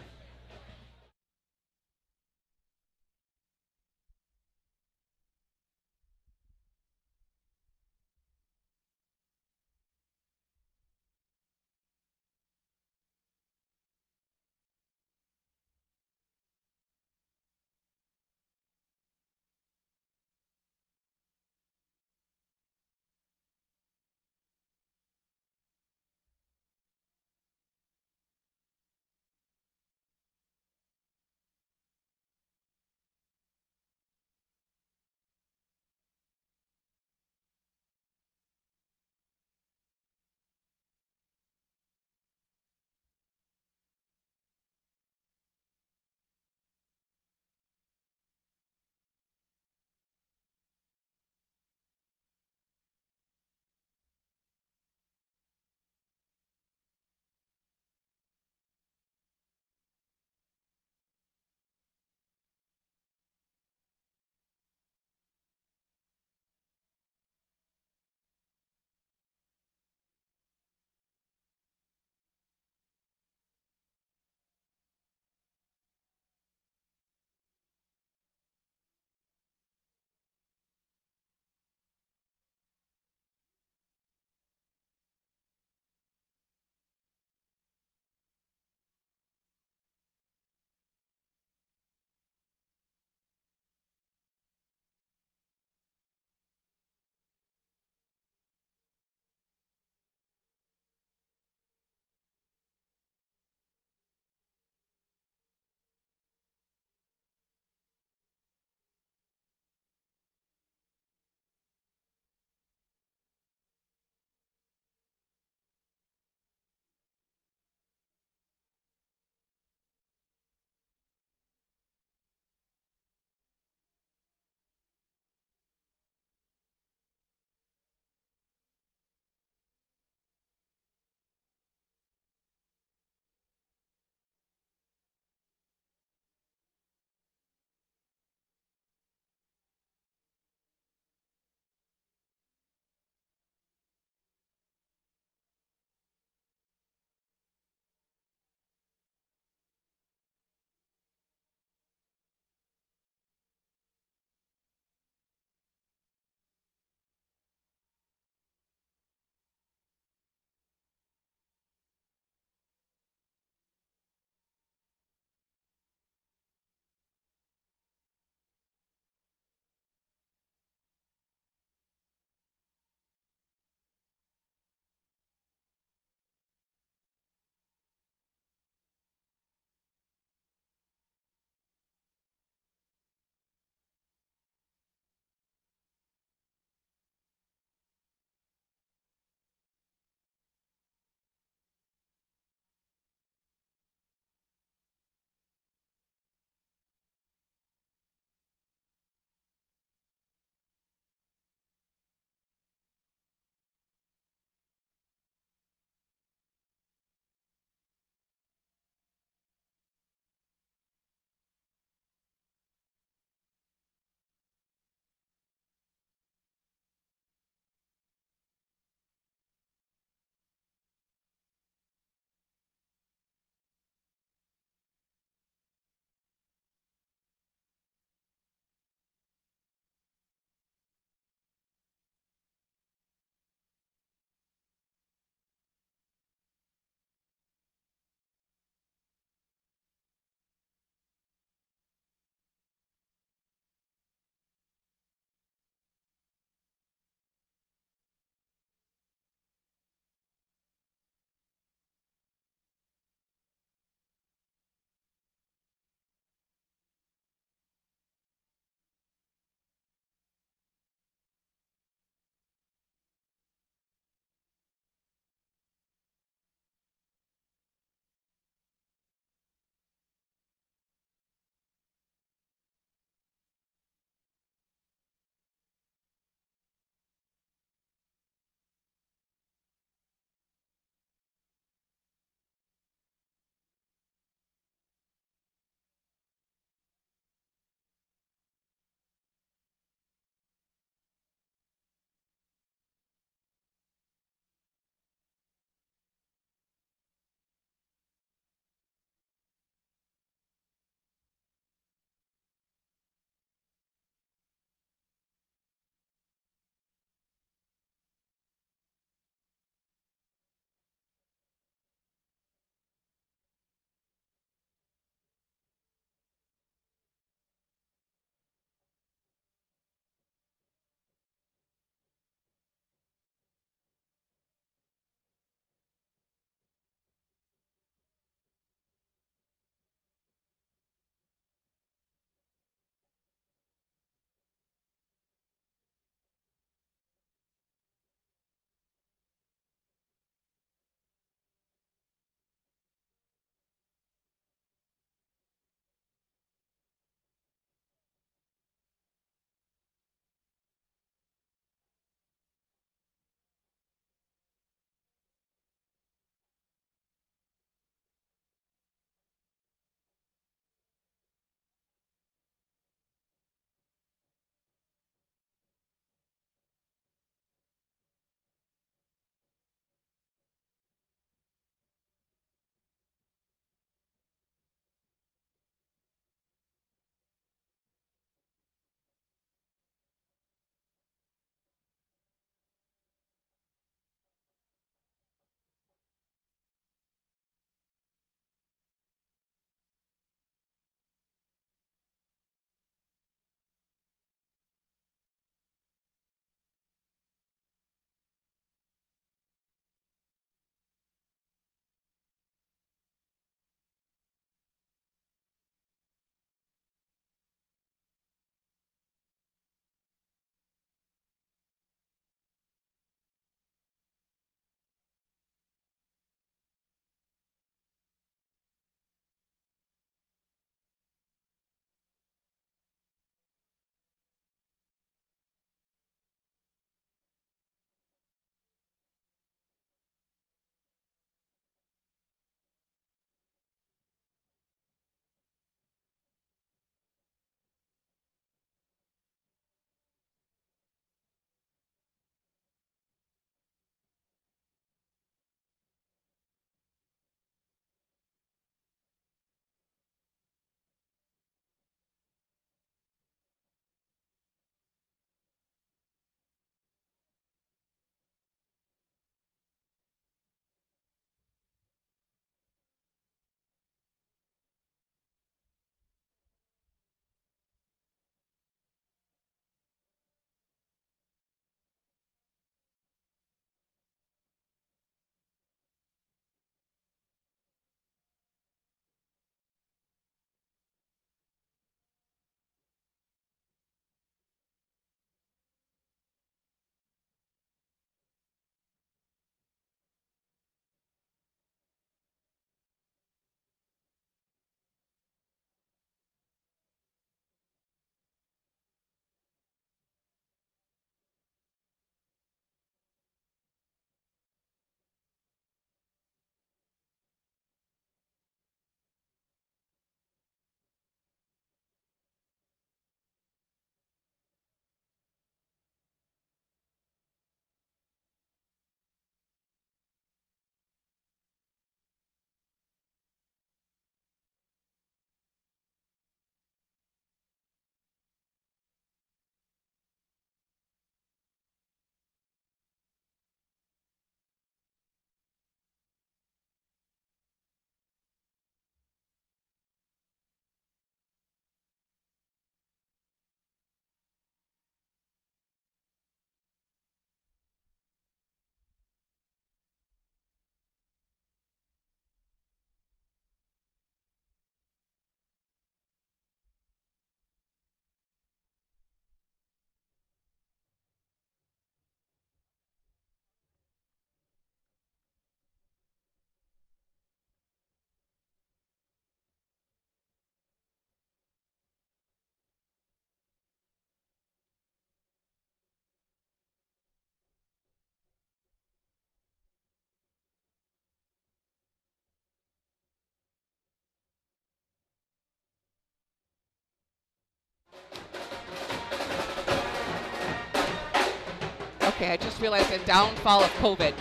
Okay, I just realized the downfall of COVID.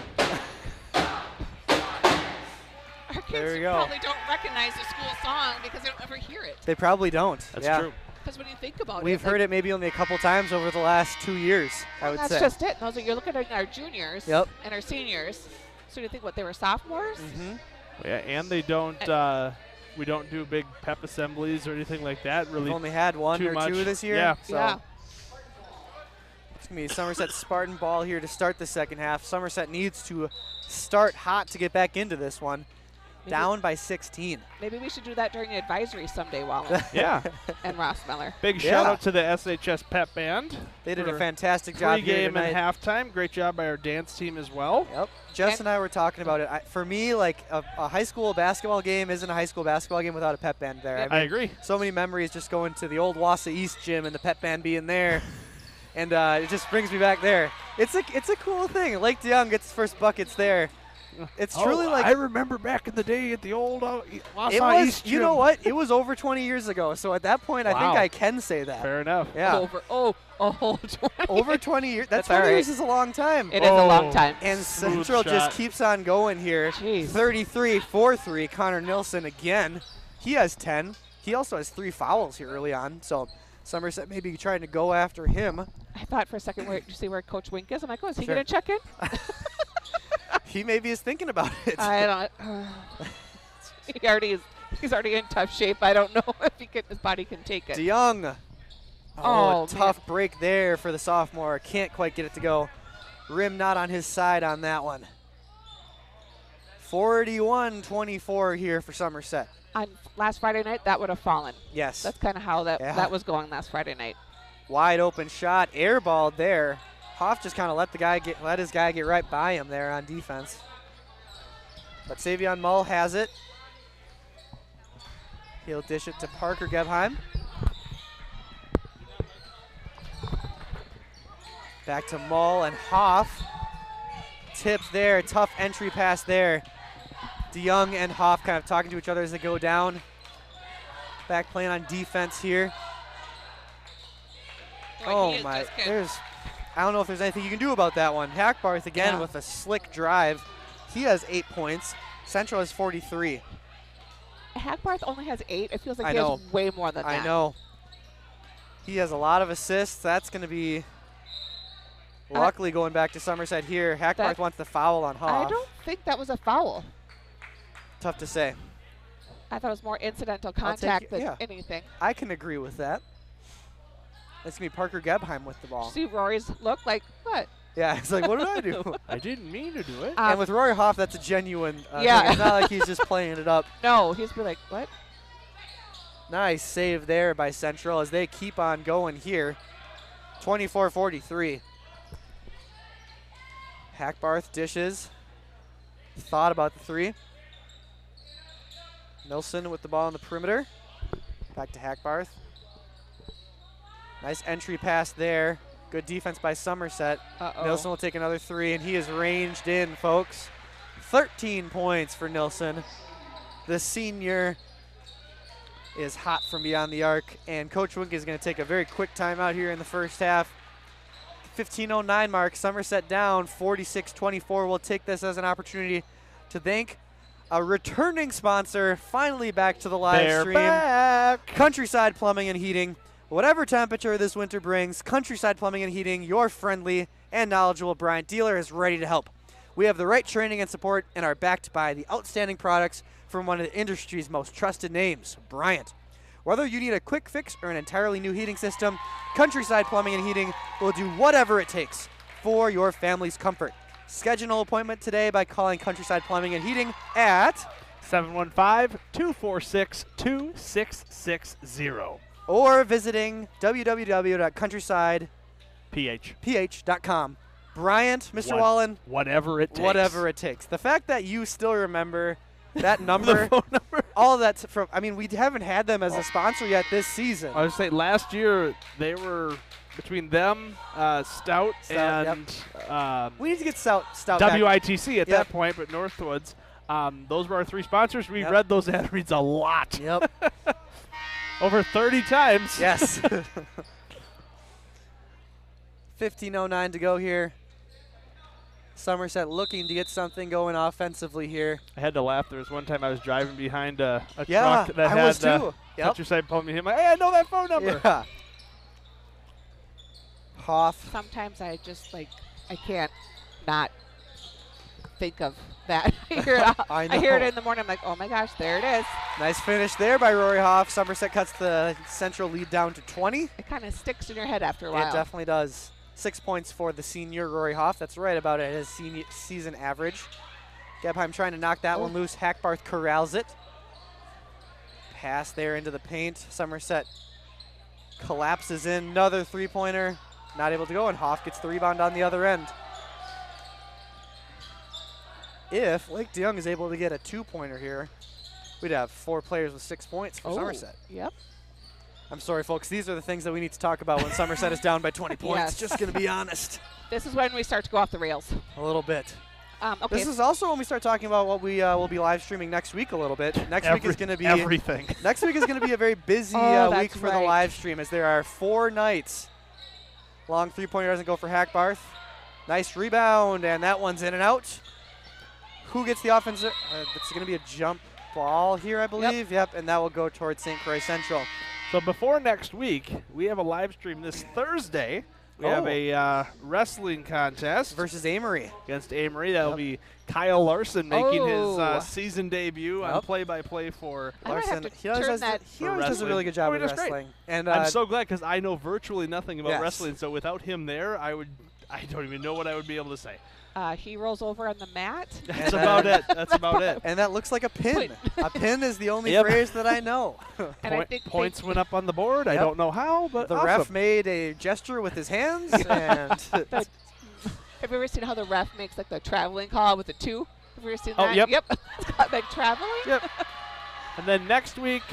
Our There kids we go. probably don't recognize the school song because they don't ever hear it. They probably don't. That's yeah. true. Because when you think about We've it, heard it maybe only a couple times over the last 2 years, I would that's say. just it. Those are, you're looking at our juniors Yep. and our seniors. So you think what, they were sophomores? Mm-hmm. Yeah, and they don't. We don't do big pep assemblies or anything like that. Really, We've only had one too or much. two this year. Yeah. So Yeah. it's going to be Somerset Spartan ball here to start the second half. Somerset needs to start hot to get back into this one. Maybe- Down by 16. Maybe we should do that during the advisory someday, Wallen Yeah. and Ross Miller. Big Yeah. shout out to the SHS pep band. They did a for fantastic job here Pregame tonight. and halftime. Great job by our dance team as well. Yep. Jess And- and I were talking about it. For me, like a high school basketball game isn't a high school basketball game without a pep band there. Yep. I agree. So many memories just going to the old Wassa East gym and the pep band being there. And it just brings me back there. It's a cool thing. Lake DeYoung gets his first buckets there. It's truly like I remember back in the day at the old it Wausau was. East You gym. know what? It was over 20 years ago. So at that point, I think Wow. I can say that. Fair enough. Yeah. Over. Oh, 20. Over 20 years. That's That's all 20 right. years is a long time. It is a long Oh. time. And Smooth Central just shot. keeps on going here. Jeez. 33-4-3. Connor Nilsson again. He has 10. He also has 3 fouls here early on. So Somerset maybe trying to go after him. I thought for a second, did you see where Coach Wink is? I'm like, oh, is he Sure. going to check in? He maybe is thinking about it. I don't. He's already in tough shape. I don't know if his body can take it. DeYoung. Oh, tough break there for the sophomore. Can't quite get it to go. Rim not on his side on that one. 41-24 here for Somerset. On last Friday night, that would have fallen. Yes. That's kind of how that Yeah. that was going last Friday night. Wide open shot, airballed there. Hoff just kind of let his guy get right by him there on defense. But Savion Mull has it. He'll dish it to Parker Gebheim. Back to Mull and Hoff. Tip there, tough entry pass there. DeYoung and Hoff kind of talking to each other as they go down. Back playing on defense here. Boy, he Oh is my, just good. I don't know if there's anything you can do about that one. Hackbarth again Yeah. with a slick drive. He has 8 points. Central has 43. Hackbarth only has 8. It feels like I he know. has way more than that. I know. He has a lot of assists. That's going to be luckily going back to Somerset here. Hackbarth That- wants the foul on Hoff. I don't think that was a foul. Tough to say. I thought it was more incidental I'll take contact it, than yeah. anything. I can agree with that. It's going to be Parker Gebheim with the ball. See Rory's look like, what? Yeah, it's like, what did I do? I didn't mean to do it. And with Rory Hoff, that's a genuine Yeah. thing. It's not like he's just playing it up. No, he's be like, what? Nice save there by Central as they keep on going here. 24-43. Hackbarth dishes. Thought about the 3. Nilsson with the ball on the perimeter. Back to Hackbarth. Nice entry pass there. Good defense by Somerset. Uh-oh. Nilsson will take another 3, and he is ranged in, folks. 13 points for Nilsson. The senior is hot from beyond the arc, and Coach Wink is going to take a very quick timeout here in the first half. 15:09 mark, Somerset down 46-24. We'll take this as an opportunity to thank a returning sponsor, finally back to the live They're stream. back. Countryside Plumbing and Heating. Whatever temperature this winter brings, Countryside Plumbing and Heating, your friendly and knowledgeable Bryant dealer, is ready to help. We have the right training and support and are backed by the outstanding products from one of the industry's most trusted names, Bryant. Whether you need a quick fix or an entirely new heating system, Countryside Plumbing and Heating will do whatever it takes for your family's comfort. Schedule an appointment today by calling Countryside Plumbing and Heating at 715-246-2660. or visiting www.countrysideph.com. Bryant, Mr. Wallen, Whatever it takes. whatever it takes. The fact that you still remember that number, The phone number. all of that's from, I mean, we haven't had them as a sponsor yet this season. I was saying last year they were between them, Stout, Stout, and We need to get Stout back. WITC at Yep. that point, but Northwoods. Those were our 3 sponsors. We Yep. read those ad reads a lot. Yep. Over 30 times. Yes. 15:09 to go here. Somerset looking to get something going offensively here. I had to laugh. There was one time I was driving behind a Yeah, truck that I had was too. Yep. touch your side pull me. I'm like, hey, I know that phone number. Yeah. Hoff. Sometimes I just I can't not think of that. I hear it, I I hear it know. in the morning. I'm like, oh my gosh, there it is. Nice finish there by Rory Hoff. Somerset cuts the Central lead down to 20. It kind of sticks in your head after a while. It definitely does. 6 points for the senior, Rory Hoff. That's right about at his season average. Gebheim trying to knock that one loose. Hackbarth corrals it. Pass there into the paint. Somerset collapses in. Another three-pointer. Not able to go, and Hoff gets the rebound on the other end. If Lake DeYoung is able to get a two-pointer here, we'd have 4 players with 6 points for Somerset. Yep. I'm sorry, folks. These are the things that we need to talk about when Somerset is down by 20 points. Yes. Just going to be honest. This is when we start to go off the rails. A little bit. Okay. This is also when we start talking about what we will be live streaming next week a little bit. Next week is going to be everything. Next week is going to be a very busy that's week for the right. live stream, as there are 4 nights. Long three-pointer doesn't go for Hackbarth. Nice rebound, and that one's in and out. Who gets the offensive? It's going to be a jump ball here, I believe. Yep, and that will go towards St. Croix Central. So before next week, we have a live stream this Thursday. We have a wrestling contest Versus Amory. against Amory. That'll be Kyle Larson making his Oh. season debut on play-by-play for. I might have to He always, turn does, that. he always does a wrestling. really good job Oh, of he does great. wrestling. And I'm so glad because I know virtually nothing about Yes. wrestling. So without him there, I don't even know what I would be able to say. He rolls over on the mat. That's about it. That's about it. and that looks like a pin. A pin is the only Yep. phrase that I know. And I think Points went up on the board. I Yep. don't know how, but The awesome. ref made a gesture with his hands, and Have you ever seen how the ref makes like the traveling call with the 2? Have you ever seen Oh, that? yep. Yep. It's called like traveling. Yep. And then next week,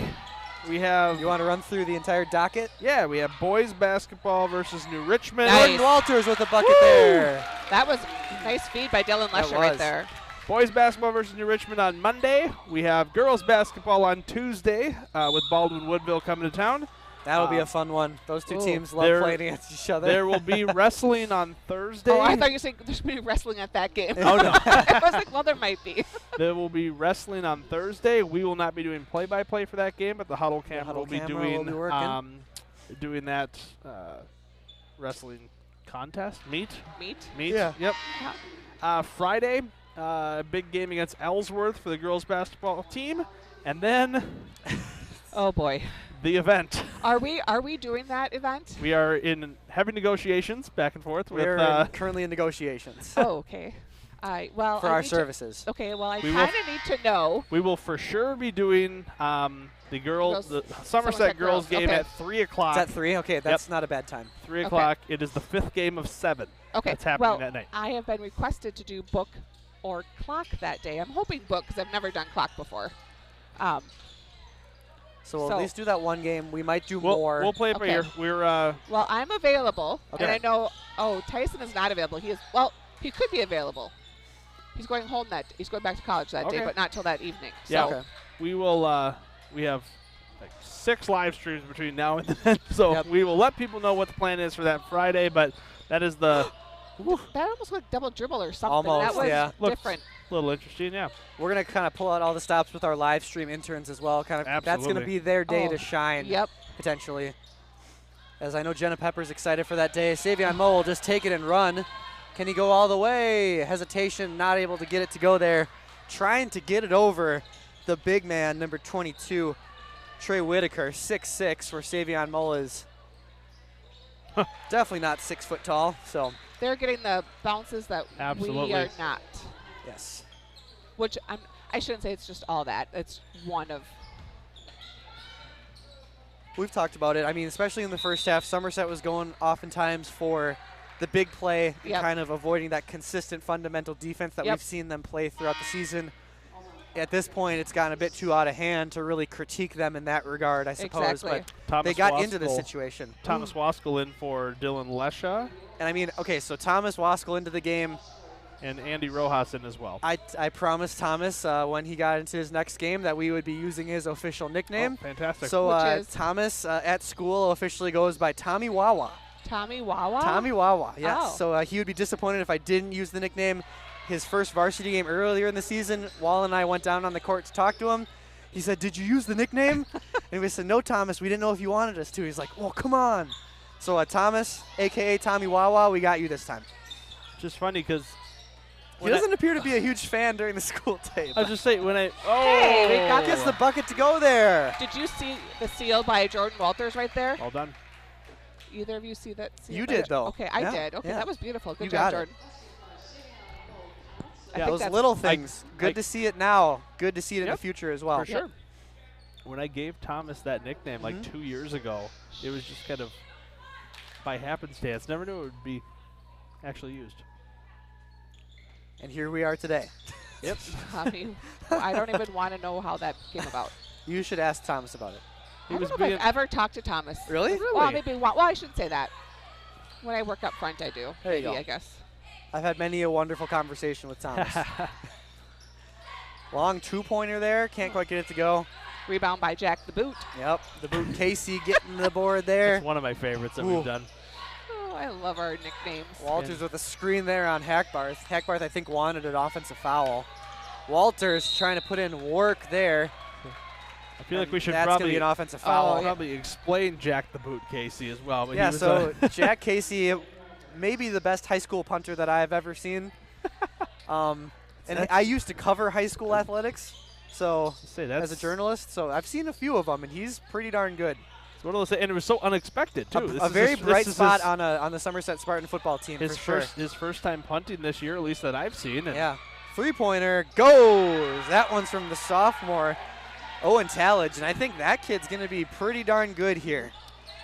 we have you want to run through the entire docket? we have boys basketball versus New Richmond. Nice. Jordan Walters with a bucket Woo! there. That was a nice feed by Dylan That Lesher right was. there. Boys basketball versus New Richmond on Monday. We have girls basketball on Tuesday with Baldwin Woodville coming to town. That'll be a fun one. Those two Ooh. teams love There- playing against each other. There will be wrestling on Thursday. Oh, I thought you were saying there's going to be wrestling at that game. Oh, no. I was like, well, there might be. There will be wrestling on Thursday. We will not be doing play-by-play for that game, but the Huddle camera Huddle will be camera doing will be working. doing that wrestling contest meet. Meat. Yeah. Yep. Yeah. Friday, big game against Ellsworth for the girls basketball team, and then Oh boy. the event. Are we doing that event? We are in heavy negotiations back and forth We're with. currently in negotiations Oh, okay. Well, for I our need services. To, okay, well, I We will kind of need to know. We will for sure be doing the Somerset Somerset girls girls, game okay. at 3 o'clock. Is that 3? Okay, that's not a bad time. 3 Okay. o'clock. It is the 5th game of 7. Okay. That's happening well, that night. I have been requested to do book or clock that day. I'm hoping book because I've never done clock before. So we'll So- at least do that one game. We might do We'll more. play it by Okay. ear. We're Well, I'm available, Okay. and I know. Oh, Tyson is not available. He is. Well, he could be available. He's going home He's going back to college that day, Okay. but not till that evening. Yeah. So Okay. we will we have like 6 live streams between now and then. So Yep. we will let people know what the plan is for that Friday, but that is the that almost looked double dribble or something. Almost, that was yeah. Looks different. little interesting, yeah. We're going to kind of pull out all the stops with our live stream interns as well. That's going to Absolutely. be their day Oh, to shine, Yep. potentially. As I know Jenna Pepper's excited for that day. Savion Moe will just take it and run. Can he go all the way? Hesitation, not able to get it to go there. Trying to get it over the big man, number 22, Trey Whitaker, 6'6", where Savion Moe is definitely not 6 foot tall. So, They're getting the bounces that we Absolutely. are not. yes. Which I shouldn't say it's just all that. It's one of. We've talked about it. I mean, especially in the first half, Somerset was going oftentimes for the big play and Yep. kind of avoiding that consistent fundamental defense that Yep. we've seen them play throughout the season. At this point, it's gotten a bit too out of hand to really critique them in that regard, I suppose. Exactly. But Thomas they got into the Waskell- situation. Thomas Waskell in for Dylan Lesha And I mean, okay, so Thomas Waskell into the game. and Andy Rojas in as well. I promised Thomas when he got into his next game that we would be using his official nickname. Oh, fantastic. So Which is? Thomas at school officially goes by Tommy Wawa. Tommy Wawa? Tommy Wawa, yes. Oh. So he would be disappointed if I didn't use the nickname. His first varsity game earlier in the season, Wall and I went down on the court to talk to him. He said, "Did you use the nickname?" And we said, "No, Thomas, we didn't know if you wanted us to." He's like, "Well, come on." So Thomas, a.k.a. Tommy Wawa, we got you this time. Just funny because He doesn't appear to be a huge fan during the school tape. I was just saying when I Hey, we got Gets the bucket to go there. Did you see the seal by Jordan Walters right there? Well done. Either of you see that seal? You by did, though. Okay, I Yeah, did. Okay, yeah. that was beautiful. Good You job, got it. Jordan. I Yeah, think Those that's- little things. Good I- to see it now. Good to see it in the Yep, future as well. For sure. When I gave Thomas that nickname like Mhm. 2 years ago, it was just kind of by happenstance. Never knew it would be actually used. And here we are today. Yep. I mean, I don't even want to know how that came about. You should ask Thomas about it. He I was don't know if being I've ever talked to Thomas. Really? Well, maybe one. Well, I shouldn't say that. When I work up front, I do. There you maybe, go. I guess. I've had many a wonderful conversation with Thomas. Long two-pointer there. Can't quite get it to go. Rebound by Jack the Boot. Yep. The boot Casey getting the board there. That's one of my favorites that Ooh. we've done. Oh, I love our nicknames. Walters with a screen there on Hackbarth. Hackbarth, I think, wanted an offensive foul. Walters trying to put in work there. I feel like we should That's going to probably be an offensive foul. probably explain Jack the Boot Casey as well. But he Yeah, was, so Jack Casey, maybe the best high school punter that I've ever seen. And I used to cover high school athletics, so say that's as a journalist, so I've seen a few of them, and he's pretty darn good. It's one of those, and it was so unexpected too. This A is very his- bright this is spot his, on the Somerset Spartan football team his for his first time punting this year, at least that I've seen. sure. And Yeah, three-pointer goes. That one's from the sophomore, Owen Tallage, and I think that kid's going to be pretty darn good here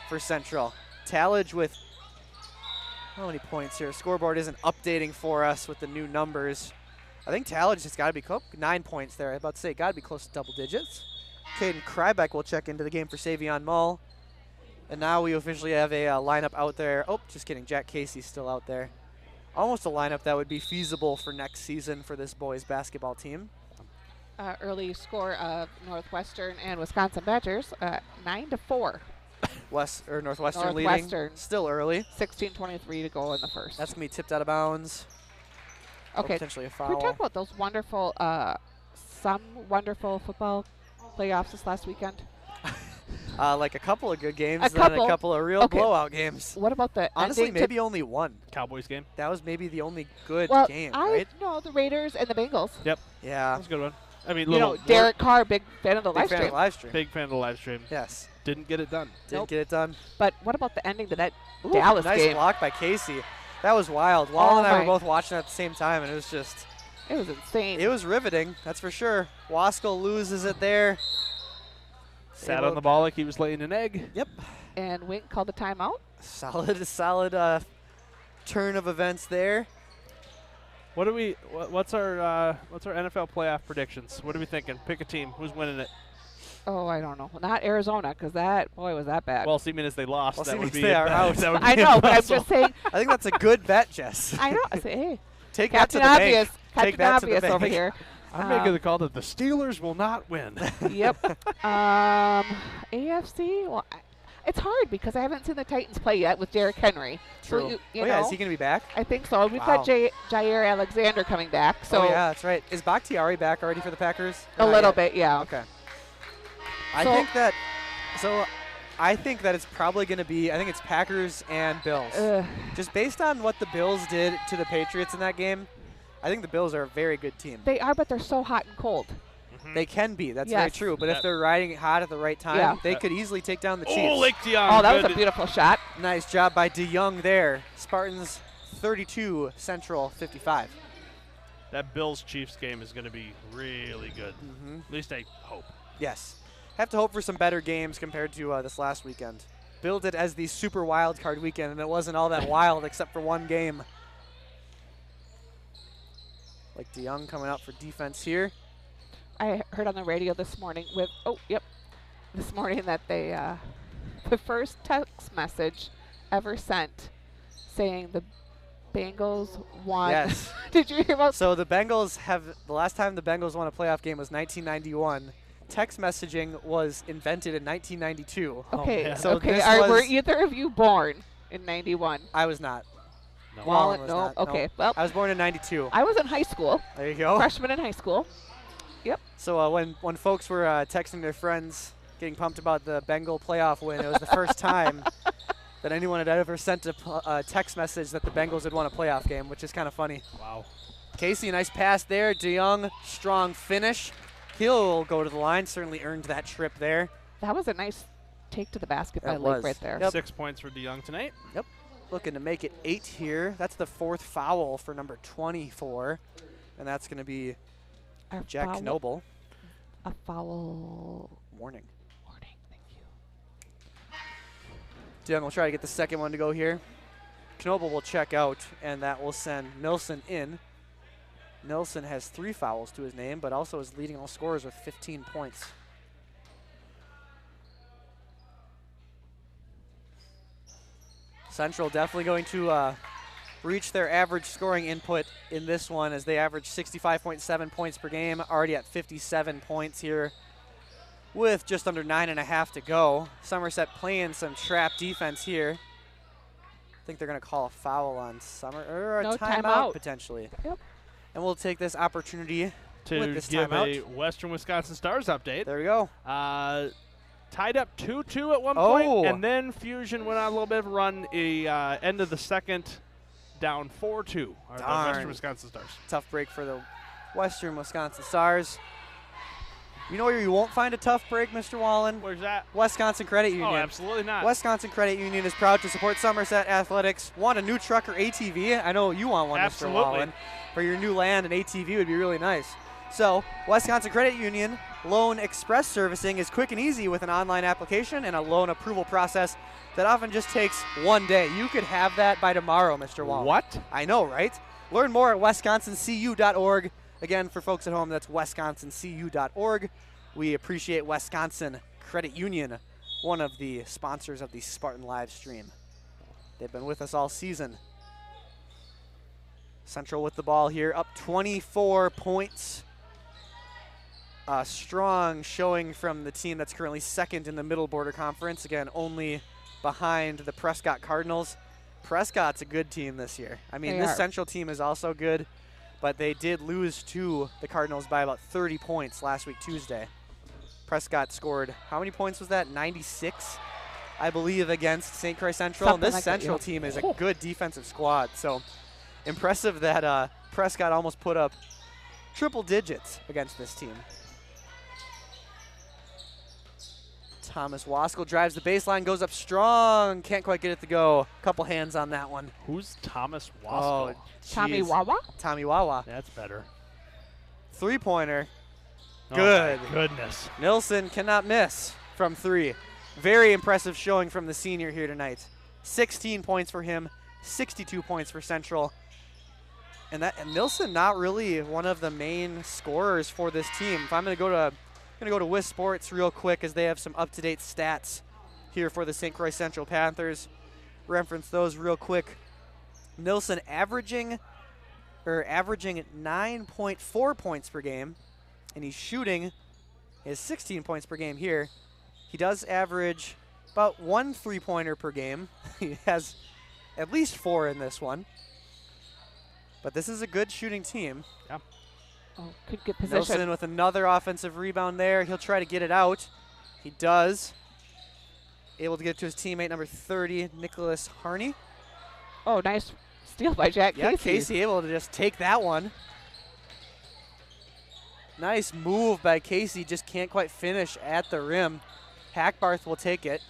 for Central. Tallage with how many points here? Scoreboard isn't updating for us with the new numbers. I think Tallage has got to be 9 points there. I was about to say, got to be close to double digits. Caden Krybeck will check into the game for Savion Mull. And now we officially have a lineup out there. Oh, just kidding. Jack Casey's still out there. Almost a lineup that would be feasible for next season for this boys basketball team. Early score of Northwestern and Wisconsin Badgers, 9-4. Northwestern leading. Northwestern. Still early. 16:23 to go in the first. That's going to be tipped out of bounds. Or okay. potentially a Can foul. we talk about those wonderful, some wonderful football playoffs this last weekend? Like a couple of good games, A and then couple. a couple of real Okay. blowout games. What about the Honestly, ending maybe only one. Cowboys game. That was maybe the only good well, game, I right? know the Raiders and the Bengals. That Yeah. was a good one. I mean, You know, Derek Carr, big fan of the Big live fan of stream. the live stream. big fan of the live stream. Yes. Didn't get it done. Didn't Nope. get it done. But what about the ending to that Ooh, Dallas nice game? block by Casey. That was wild. Wall Oh and I were my. both watching at the same time, and it was just, It was insane. it was riveting, that's for sure. Waskell loses it there. Sat Able- on the ball like he was laying an egg. Yep. And Wink called the timeout. Solid turn of events there. What do we? What's our NFL playoff predictions? What are we thinking? Pick a team. Who's winning it? Oh, I don't know. Not Arizona, because that, boy, was that bad. Well, seeming as they lost, Well, that seeming would as be they are out. that would I be know, but I'm impossible. just saying. I think that's a good bet, Jess. I know. I say, hey, Take that to Captain the Obvious, bank. Take Captain that to the Obvious over bank. here. I'm making the call that the Steelers will not win. Yep. AFC. Well, it's hard because I haven't seen the Titans play yet with Derrick Henry. True. So you Oh, yeah, know, is he going to be back? I think so. We've Wow. got Jair Alexander coming back. So Oh, yeah, that's right. Is Bakhtiari back already for the Packers? a Or not little yet? bit, yeah. Okay. I So- think that it's probably going to be, I think it's Packers and Bills. Just based on what the Bills did to the Patriots in that game, I think the Bills are a very good team. They are, but they're so hot and cold. They can be. That's very Yes. true. But if Yep. they're riding it hot at the right time, Yeah. they could easily take down the Chiefs. Oh, Lake Dion. Oh, that was a good. beautiful shot. Nice job by DeYoung there. Spartans 32, Central 55. That Bills Chiefs game is going to be really good. Mm-hmm. At least I hope. Yes. Have to hope for some better games compared to this last weekend. Billed it as the super wild card weekend, and it wasn't all that wild except for one game. Like DeYoung coming out for defense here. I heard on the radio this morning this morning that they, the first text message ever sent saying the Bengals won. Yes. Did you hear about So the Bengals the last time the Bengals won a playoff game was 1991. Text messaging was invented in 1992. Okay, man. So okay. this Were was- either of you born? in 91? I was not. No. Wallen was no. not. Okay. No. Well, I was born in 92. I was in high school. There you go. Freshman in high school. Yep. So when folks were texting their friends, getting pumped about the Bengal playoff win, it was the first time that anyone had ever sent a text message that the Bengals had won a playoff game, which is kind of funny. Wow. Casey, nice pass there. DeYoung, strong finish. He'll go to the line. Certainly earned that trip there. That was a nice take to the basket by That Lake was. right there. Yep. 6 points for DeYoung tonight. Yep. Looking to make it 8 here. That's the 4th foul for number 24. And that's going to be A Jack foul- Knoble. A foul Warning. warning. Thank you. DeYoung will try to get the second one to go here. Knoble will check out, and that will send Nilsson in. Nilsson has 3 fouls to his name, but also is leading all scorers with 15 points. Central definitely going to reach their average scoring input in this one as they average 65.7 points per game, already at 57 points here with just under 9.5 to go. Somerset playing some trap defense here. I think they're going to call a foul on Summer, or a No, timeout timeout. potentially. Yep. And we'll take this opportunity with To this give timeout. a Western Wisconsin Stars update. There we go. Tied up 2-2 at one Oh. point, and then Fusion went on a little bit of a run. End of the second, down 4-2. Are the Darn. Western Wisconsin Stars. Tough break for the Western Wisconsin Stars. You know where you won't find a tough break, Mr. Wallen? Where's that? Wisconsin Credit Union. Oh, absolutely not. Wisconsin Credit Union is proud to support Somerset Athletics. Want a new truck or ATV? I know you want one, Absolutely. Mr. Wallen. For your new land, an ATV would be really nice. So, Wisconsin Credit Union Loan Express Servicing is quick and easy with an online application and a loan approval process that often just takes 1 day. You could have that by tomorrow, Mr. Wallen. What? I know, right? Learn more at wisconsincu.org. Again, for folks at home, that's wisconsincu.org. We appreciate Wisconsin Credit Union, one of the sponsors of the Spartan live stream. They've been with us all season. Central with the ball here, up 24 points. A strong showing from the team that's currently second in the Middle Border Conference. Again, only behind the Prescott Cardinals. Prescott's a good team this year. I mean, They this are. Central team is also good, but they did lose to the Cardinals by about 30 points last week, Tuesday. Prescott scored, how many points was that? 96, I believe, against St. Croix Central. Something And this like that, Central yeah. team is a good defensive squad. So impressive that Prescott almost put up triple digits against this team. Thomas Waskell drives the baseline, goes up strong. Can't quite get it to go. Couple hands on that one. Who's Thomas Oh, Waskell? Tommy jeez. Wawa? Tommy Wawa. That's better. Three-pointer. Oh, Good. my goodness. Nilsson cannot miss from 3. Very impressive showing from the senior here tonight. 16 points for him, 62 points for Central. And Nilsson not really one of the main scorers for this team. If I'm going to go to Wis Sports real quick as they have some up-to-date stats here for the St. Croix Central Panthers. Reference those real quick. Nilsson averaging 9.4 points per game, and he's shooting his 16 points per game here. He does average about 1 3-pointer per game. He has at least 4 in this one. But this is a good shooting team. Yeah. Oh, could get Nilsson position. with another offensive rebound there. He'll try to get it out. He does. Able to get it to his teammate number 30, Nicholas Harney. Oh, nice steal by Jack Yeah, Casey. Casey able to just take that one. Nice move by Casey, just can't quite finish at the rim. Hackbarth will take it.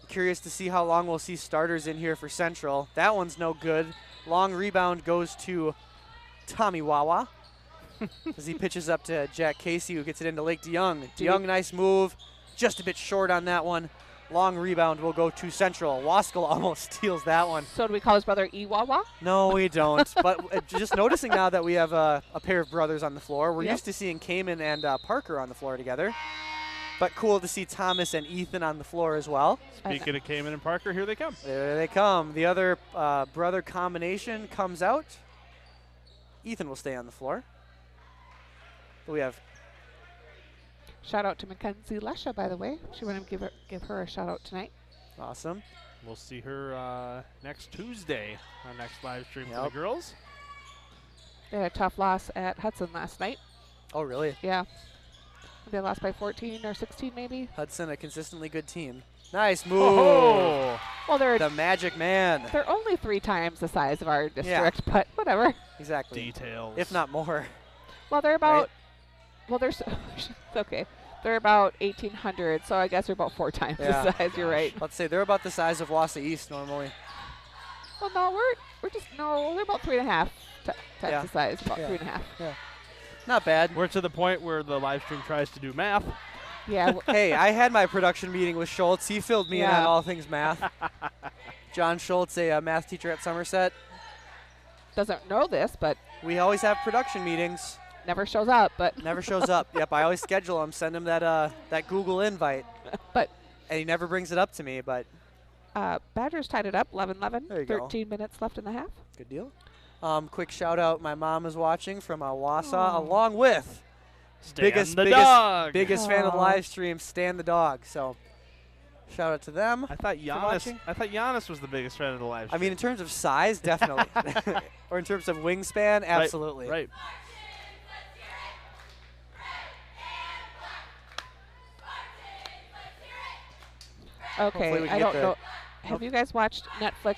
Curious to see how long we'll see starters in here for Central. That one's no good. Long rebound goes to Tommy Wawa as he pitches up to Jack Casey, who gets it into Lake DeYoung. DeYoung, nice move. Just a bit short on that one. Long rebound will go to Central. Waskell almost steals that one. So do we call his brother Iwawa? No, we don't. But just noticing now that we have a pair of brothers on the floor. We're Yep. used to seeing Cayman and Parker on the floor together. But cool to see Thomas and Ethan on the floor as well. Speaking of Cayman and Parker, here they come. There they come. The other brother combination comes out. Ethan will stay on the floor. We have Shout out to Mackenzie Lesha, by the way. She wanted to give her a shout out tonight. awesome. We'll see her next Tuesday, our next live stream for the Yep. girls. They had a tough loss at Hudson last night. Oh, really? Yeah. They lost by 14 or 16 maybe. Hudson, a consistently good team. Nice move. Oh, Well, The magic man. they're only 3 times the size of our district, but whatever. Exactly. details. If not more. Well, they're about, well, they're, okay. They're about 1,800, so I guess they're about 4 times Yeah. the size. You're right. Let's say they're about the size of Wassa East normally. Well, no, we're just, no, they're about 3.5 times Yeah. the size, about Yeah. 3.5. Not bad. We're to the point where the live stream tries to do math. Yeah. Hey, I had my production meeting with Schultz. He filled me in on Yeah. all things math. John Schultz, a math teacher at Somerset. Doesn't know this, but We always have production meetings. never shows up, but Never shows up. Yep, I always schedule him, send him that Google invite. But- and he never brings it up to me, but Badgers tied it up 11-11. There you go. 13 minutes left in the half. good deal. Quick shout out, my mom is watching from Wausau, Aw. along with Stan biggest the fan of the Aw. live stream, Stan the dog. So shout out to them. I thought watching. Giannis was the biggest fan of the live I stream. mean, in terms of size, definitely. Or in terms of wingspan, absolutely. Right. Hopefully we Okay, can I get don't the- know. Have you guys watched Netflix?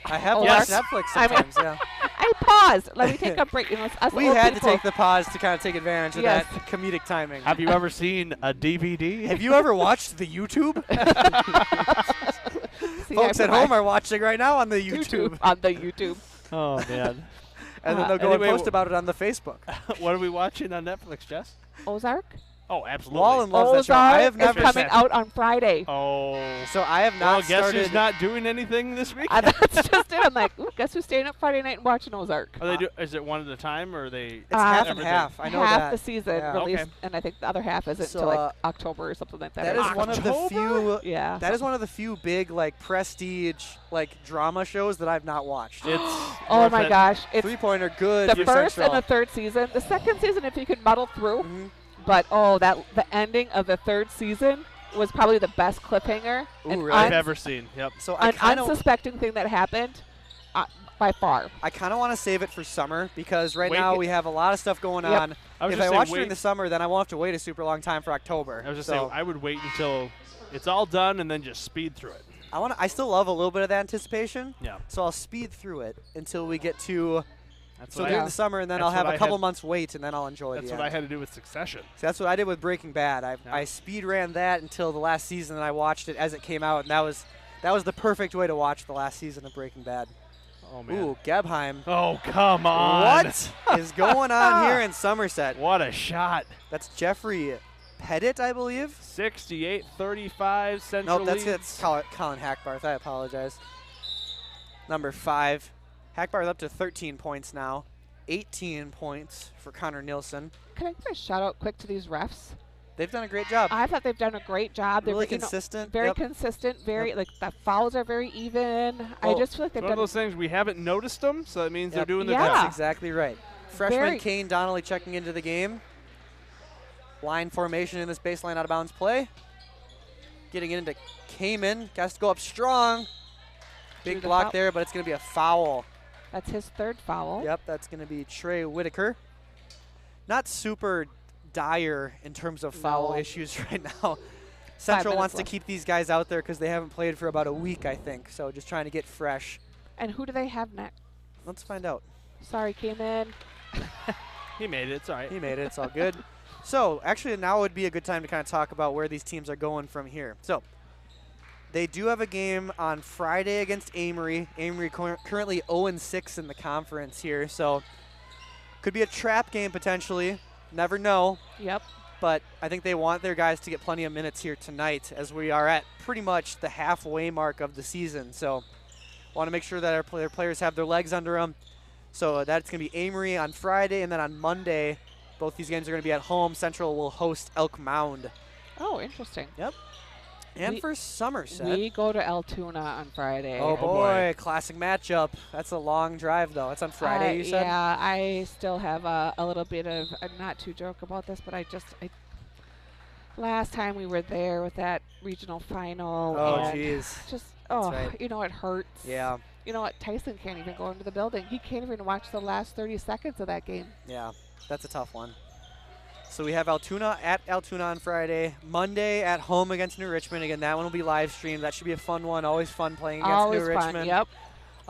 I have Yes. watched Netflix I mean- sometimes, yeah. I paused. Let me take a break. You know, us We old had to people. take the pause to kind of take advantage of Yes. that comedic timing. Have you ever seen a DVD? Have you ever watched the YouTube? See, Folks I at put my home are watching right now on the YouTube. on the YouTube. Oh man. And then they'll go Anyway, and post about it on the Facebook. What are we watching on Netflix, Jess? Ozark. Oh, absolutely. Wallen loves that show. Ozark I have is never coming out on Friday. Oh. So I have Well, not guess started. who's not doing anything this week? That's just it. I'm like, ooh, guess who's staying up Friday night and watching Ozark? Are they is it one at a time or are they? It's half and everything? half. I know half that. the season Yeah. released, Okay. and I think the other half isn't So, until like October or something like that. That or is one of the October? few. Yeah. That is one of the few big like prestige like drama shows that I've not watched. It's Oh worth my it. gosh! It's 3-pointer good. the for first Central. and the third season. The second season, if you could muddle through, Mhm. but the ending of the third season was probably the best cliffhanger. Ooh, and really? I've ever seen. Yep. So I an kind of unsuspecting thing that happened, by far. want to save it for summer because right Wait, now it- we have a lot of stuff going Yep. on. I was If just I saying, watch wait, during the summer, then I won't have to wait a super long time for October. I was just so saying I would wait until it's all done and then just speed through it. I still love a little bit of that anticipation. Yeah. So I'll speed through it until we get to That's so what during I, the summer, and then that's I'll have what a I couple had- months wait, and then I'll enjoy that's the what I end. had to do with Succession. So that's what I did with Breaking Bad. Yeah. I speed ran that until the last season, and I watched it as it came out, and that was the perfect way to watch the last season of Breaking Bad. Oh man. Ooh, Gebheim. Oh come on. What is going on here in Somerset? What a shot. That's Jeffrey Pettit, I believe. 68-35 Central Nope, that's leads. Colin Hackbarth. I apologize. Number 5. Hackbarth up to 13 points now. 18 points for Connor Nilsson. Can I give a shout out quick to these refs? They've done a great job. I thought they've done a great job. They're Really you know, consistent. very Yep. consistent. Very like the fouls are very even. I Well, just feel like It's they've one of done. those things we haven't noticed them, so that means they're Yep. doing their Yeah. job. That's exactly right. Freshman Very- Kane Donnelly checking into the game. Line formation in this baseline out of bounds play. Getting into Kamen. Has to go up strong. Drew Big the block foul. there, but it's going to be a foul. That's his third foul. Yep, that's going to be Trey Whitaker. Not super dire in terms of foul No. issues right now. Central minutes wants to left. keep these guys out there because they haven't played for about a week, I think. So just trying to get fresh. And who do they have next? Let's find out. Sorry, came in. He made it. It's all right. He made it. It's all good. So actually now would be a good time to kind of talk about where these teams are going from here. So they do have a game on Friday against Amory. Amory currently 0-6 in the conference here. So could be a trap game potentially. Never know. Yep. But I think they want their guys to get plenty of minutes here tonight as we are at pretty much the halfway mark of the season. So want to make sure that their players have their legs under them. So that's going to be Amory on Friday, and then on Monday, both these games are going to be at home. Central will host Elk Mound. Oh, interesting. And We- for Somerset. We go to Altoona on Friday. Oh, Oh, boy. boy. Classic matchup. That's a long drive, though. That's on Friday, you said? Yeah, I still have a little bit of, not to joke about this, but last time we were there with that regional final. Oh, and jeez. Just, Oh, right. you know, it hurts. Yeah, You know what? Tyson can't even go into the building. He can't even watch the last 30 seconds of that game. yeah, that's a tough one. So we have Altoona at Altoona on Friday. Monday at home against New Richmond. Again, that one will be live streamed. That should be a fun one. Always fun playing against Always New fun. Richmond. Yep.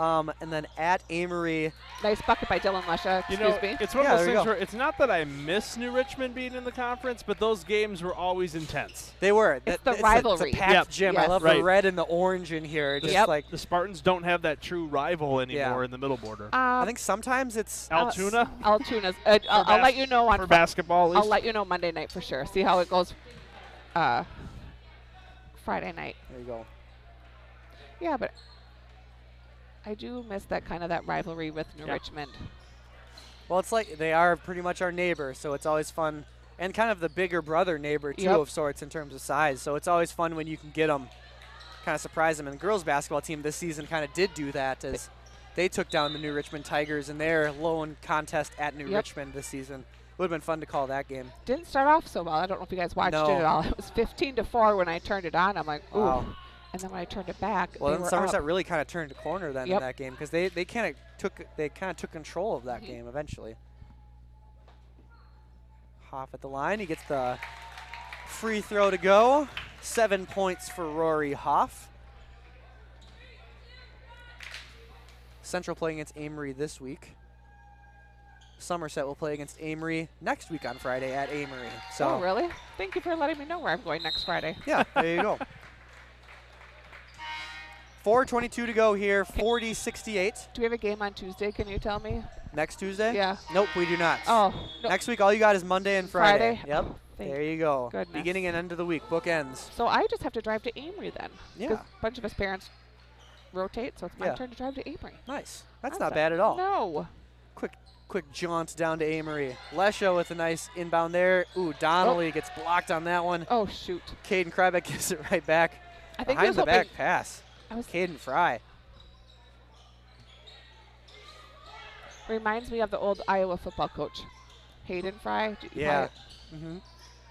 And then at Amory. Nice bucket by Dylan Lesha. You Excuse know, me. it's one Yeah, of those there you things go. where it's not that I miss New Richmond being in the conference, but those games were always intense. They were. It's the It's rivalry. a packed Yep. gym. I Yes. love Right. the red and the orange in here. Just like The Spartans don't have that true rival anymore Yeah. in the middle border. I think sometimes it's Altoona Altoona's. I'll let you know on for basketball. At I'll least. let you know Monday night for sure. See how it goes. Friday night. There you go. Yeah, but I do miss that kind of that rivalry with New Yeah. Richmond. Well, it's like they are pretty much our neighbor, so it's always fun. And kind of the bigger brother neighbor, too, Yep. of sorts in terms of size. So it's always fun when you can get them, kind of surprise them. And the girls' basketball team this season kind of did do that as they took down the New Richmond Tigers in their lone contest at New Yep. Richmond this season. Would have been fun to call that game. Didn't start off so well. I don't know if you guys watched No. it at all. It was 15-4 when I turned it on. I'm like, ooh. Wow. And then when I turned it back, Well, they then were Somerset up. really kind of turned a corner then in Yep. that game because they kind of took control of that game eventually. Hoff at the line. He gets the free throw to go. 7 points for Rory Hoff. Central playing against Amory this week. Somerset will play against Amory next week on Friday at Amory. So Oh, really? Thank you for letting me know where I'm going next Friday. yeah, there you go. 4:22 to go here. 40-68. Do we have a game on Tuesday? Can you tell me? Next Tuesday? Yeah. Nope, we do not. Oh, no. Next week, all you got is Monday and Friday. Friday? Yep. Oh, thank There you go. goodness. Beginning and end of the week, bookends. So I just have to drive to Amory then. 'Cause Yeah. a bunch of us parents rotate, so it's my Yeah. turn to drive to Amory. Nice. That's How's not that? bad at all. No. Quick jaunt down to Amory. Lesha with a nice inbound there. Ooh, Donnelly gets blocked on that one. Oh, shoot. Caden Krybeck gives it right back. I think he Behind was the hoping. back pass. I was Caden Fry. reminds me of the old Iowa football coach, Hayden Fry. Yeah.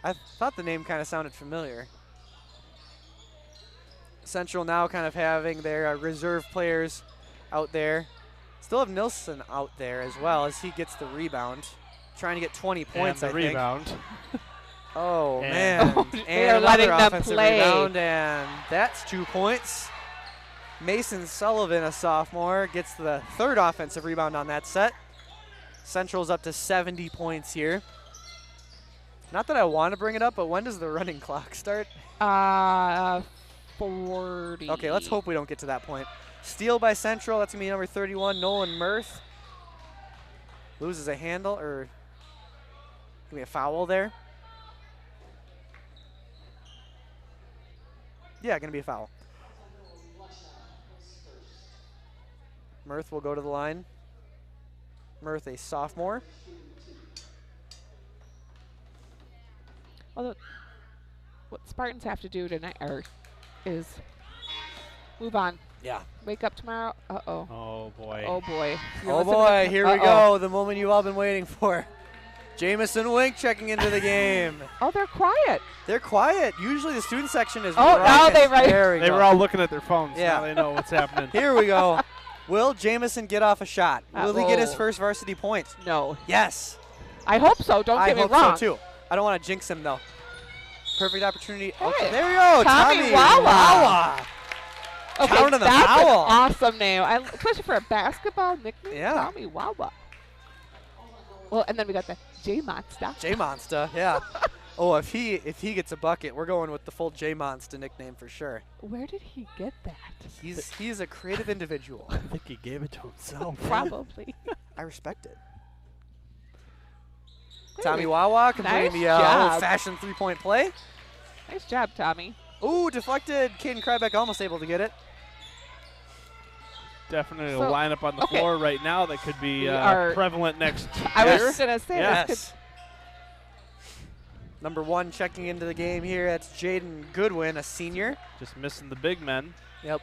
I thought the name kind of sounded familiar. Central now kind of having their reserve players out there. Still have Nilsson out there as well as he gets the rebound. Trying to get 20 points, and the I think. rebound. Oh, And- man. Oh, and they are another letting them offensive play. rebound, and that's 2 points. Mason Sullivan, a sophomore, gets the third offensive rebound on that set. Central's up to 70 points here. Not that I want to bring it up, but when does the running clock start? 40. Okay, let's hope we don't get to that point. Steal by Central. That's going to be number 31, Nolan Mirth. Loses a handle, or give me a foul there. Yeah, going to be a foul. Mirth will go to the line. Mirth, a sophomore. Well, what Spartans have to do tonight is move on. Yeah. Wake up tomorrow. Uh-oh. Oh boy. Oh, boy. You're Oh listening boy, to- here we Uh-oh. go. The moment you've all been waiting for. Jamison Wink checking into the game. Oh, they're quiet. They're quiet. Usually the student section is Oh, now rocking. they right- There we They go. were all looking at their phones. Yeah. Now they know what's happening. Here we go. Will Jamison get off a shot? Will he get his Uh-oh. first varsity point? No. Yes. I hope so. Don't I get me hope wrong. so too. I don't want to jinx him though. Perfect opportunity. Hey, Okay, there we go. Tommy Wawa. Wawa. Okay, Count on the that's foul. an awesome name. Especially for a basketball nickname, Yeah. Tommy Wawa. Well, and then we got the J-Monster. J Monster. Yeah. Oh, if he gets a bucket, we're going with the full J Monster nickname for sure. Where did he get that? He's a creative individual. I think he gave it to himself. Probably. I respect it. Hey, Tommy Wawa completing nice the job. old-fashioned three-point play. Nice job, Tommy. Ooh, deflected. Caden Krybeck almost able to get it. Definitely a So- lineup on the okay. floor right now that could be We are- prevalent next I year. was going to say Yes. this Number 1 checking into the game here. That's Jaden Goodwin, a senior. Just missing the big men. Yep.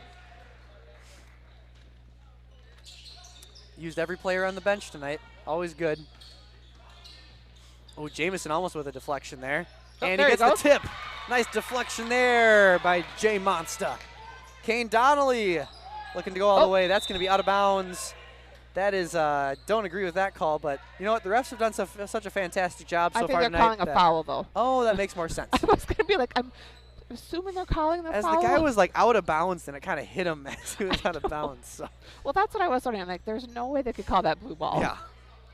Used every player on the bench tonight. Always good. Oh, Jamison almost with a deflection there. Oh, And there he he gets the goes. tip. Nice deflection there by J Monster. Kane Donnelly looking to go all the way. That's going to be out of bounds. That is, don't agree with that call, but you know what? The refs have done such a fantastic job so far tonight. I think they're calling a foul, though. Oh, that makes more sense. I was going to be like, I'm assuming they're calling the foul. As the guy was like out of bounds, and it kind of hit him as he was out of bounds. So. Well, that's what I was wondering. I'm like, there's no way they could call that blue ball. Yeah.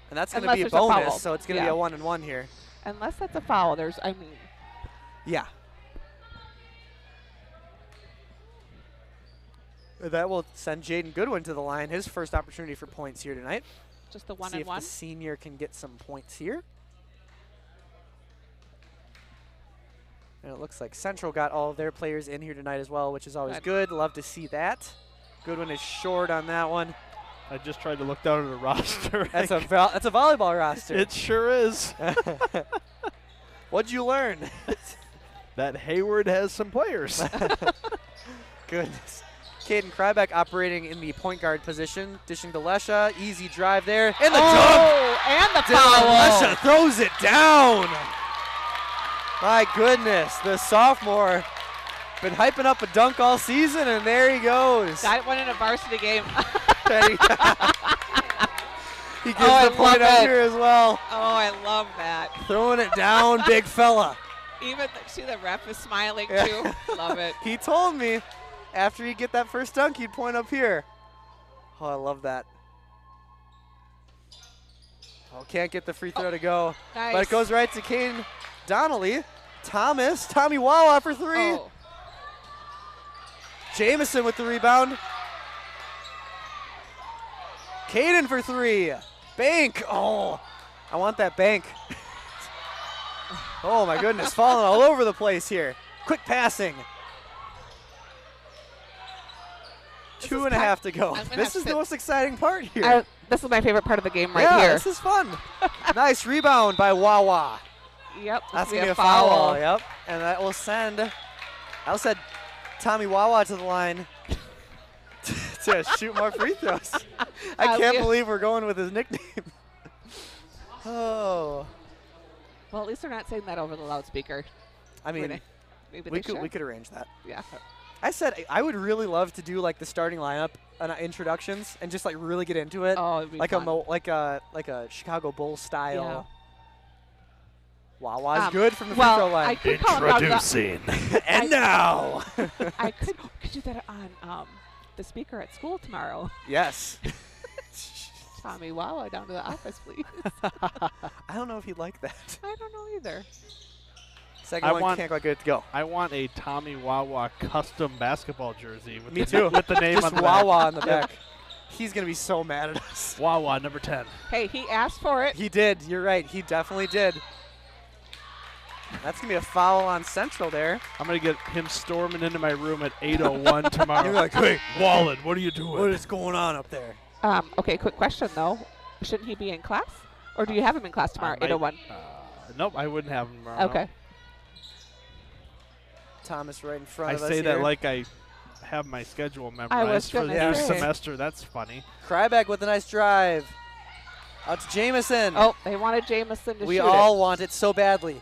And that's going to be a Unless there's a foul. bonus, so it's going to be a 1-and-1 here. Unless that's a foul, Yeah. That will send Jaden Goodwin to the line. His first opportunity for points here tonight. Just the See if 1-and-1. the senior can get some points here. And it looks like Central got all of their players in here tonight as well, which is always good. Love to see that. Goodwin is short on that one. I just tried to look down at the roster. That's a volleyball roster. It sure is. What'd you learn? That Hayward has some players. Goodness. Caden Krybeck operating in the point guard position, dishing to Lesha. Easy drive there. And the dunk! And the Dylan foul! Lesha throws it down. My goodness, the sophomore been hyping up a dunk all season, and there he goes. Got one in a varsity game. He gives the point out here as well. Oh, I love that. Throwing it down, big fella. Even see the ref is smiling too. Love it. He told me after you get that first dunk, he'd point up here. Oh, I love that. Oh, can't get the free throw to go. Nice. But it goes right to Kane Donnelly. Tommy Wawa for three. Oh. Jamison with the rebound. Caden for three. Bank. Oh, I want that bank. Oh, my goodness. Falling all over the place here. Quick passing. 2.5 to go. This is the most exciting part here. This is my favorite part of the game here. Yeah, this is fun. Nice rebound by Wawa. Yep. That's going to be a foul. Yep. And that will send Tommy Wawa to the line to shoot more free throws. I can't believe we're going with his nickname. Oh. Well, at least they're not saying that over the loudspeaker. I mean, maybe we could arrange that. Yeah. I said I would really love to do like the starting lineup introductions and just like really get into it. Oh, it'd be like fun. like a Chicago Bulls style. Yeah. Wawa's good from the free throw line. I could call it Introducing. And now. I could do that on the speaker at school tomorrow. Yes. Tommy Wawa down to the office, please. I don't know if he'd like that. I don't know either. Second one can't quite get it to go. I want a Tommy Wawa custom basketball jersey with Me too. With the name just on the Wawa back. on the back. He's going to be so mad at us. Wawa, number 10. Hey, he asked for it. He did. You're right. He definitely did. That's going to be a foul on Central there. I'm going to get him storming into my room at 8:01 tomorrow. You're like, hey, Wallen, what are you doing? what is going on up there? Okay, quick question, though. Shouldn't he be in class? Or do you have him in class tomorrow, 8:01? Nope, I wouldn't have him tomorrow. Okay. No. Thomas right in front I of us say that here. like I have my schedule was memorized for the gonna new say. semester. That's funny. Krybeck with a nice drive. Out to Jamison. Oh, they wanted Jamison to we shoot all it. want it so badly.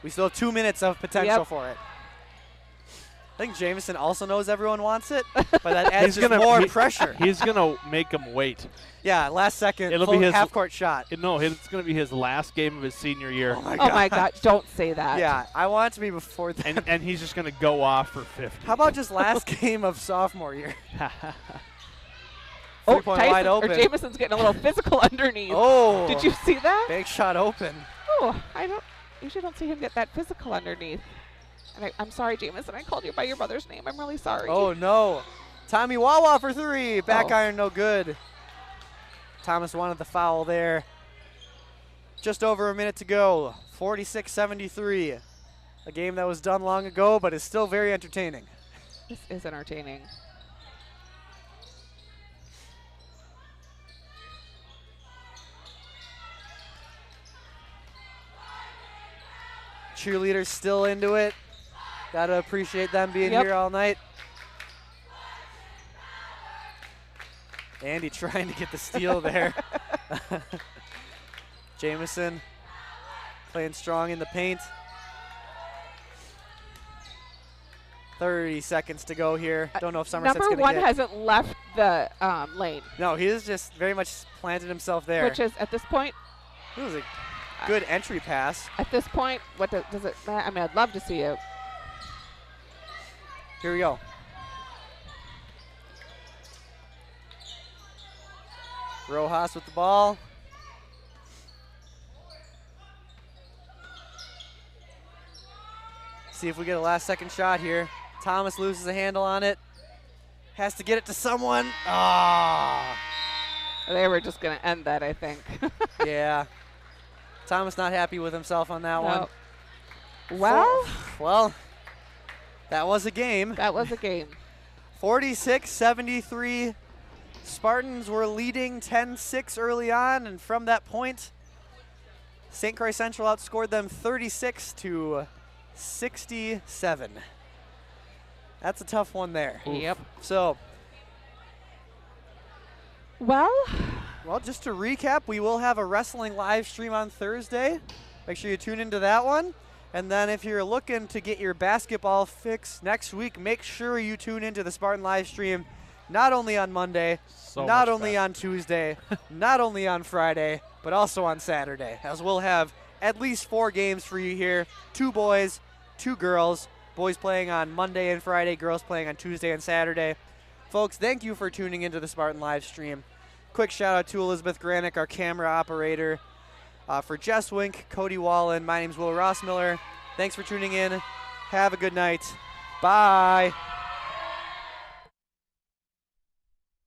We still have 2 minutes of potential for it. I think Jamison also knows everyone wants it, but that adds just more pressure. He's going to make him wait. Yeah, last second, It'll be his half-court shot. No, it's going to be his last game of his senior year. Oh, my God. Don't say that. Yeah, I want it to be before that. And he's just going to go off for 50. How about just last game of sophomore year? Oh, Three-point Tyson, wide open. Or Jamison's getting a little physical underneath. Oh. Did you see that? Big shot open. Oh, usually don't see him get that physical underneath. And I'm sorry, Jamison. I called you by your mother's name. I'm really sorry. Oh, no. Tommy Wawa for three. Back Oh. iron, no good. Thomas wanted the foul there. Just over a minute to go. 46-73. A game that was done long ago, but is still very entertaining. This is entertaining. Cheerleaders still into it. Gotta appreciate them being here all night. Andy trying to get the steal there. Jamison playing strong in the paint. 30 seconds to go here. Don't know if Somerset's Number going to one get. hasn't left the lane, No, he is just very much planted himself there. which is at this point. It was a good entry pass. At this point, what does it matter? I mean, I'd love to see it. Here we go. Rojas with the ball. See if we get a last second shot here. Thomas loses a handle on it. Has to get it to someone. Ah, They were just going to end that, I think. yeah. Thomas not happy with himself on that one. Well, Well, that was a game. that was a game. 46-73. Spartans were leading 10-6 early on, and from that point, St. Croix Central outscored them 36-67. That's a tough one there. Yep. So, Well, just to recap, we will have a wrestling live stream on Thursday. Make sure you tune into that one. And then if you're looking to get your basketball fix next week, make sure you tune into the Spartan live stream, not only on Monday, not only on Tuesday, not only on Friday, but also on Saturday, as we'll have at least 4 games for you here. 2 boys, 2 girls. Boys playing on Monday and Friday, girls playing on Tuesday and Saturday. Folks, thank you for tuning into the Spartan live stream. Quick shout out to Elizabeth Granick, our camera operator. For Jess Wink, Cody Wallen, my name's Will Rossmiller. Thanks for tuning in. Have a good night. Bye.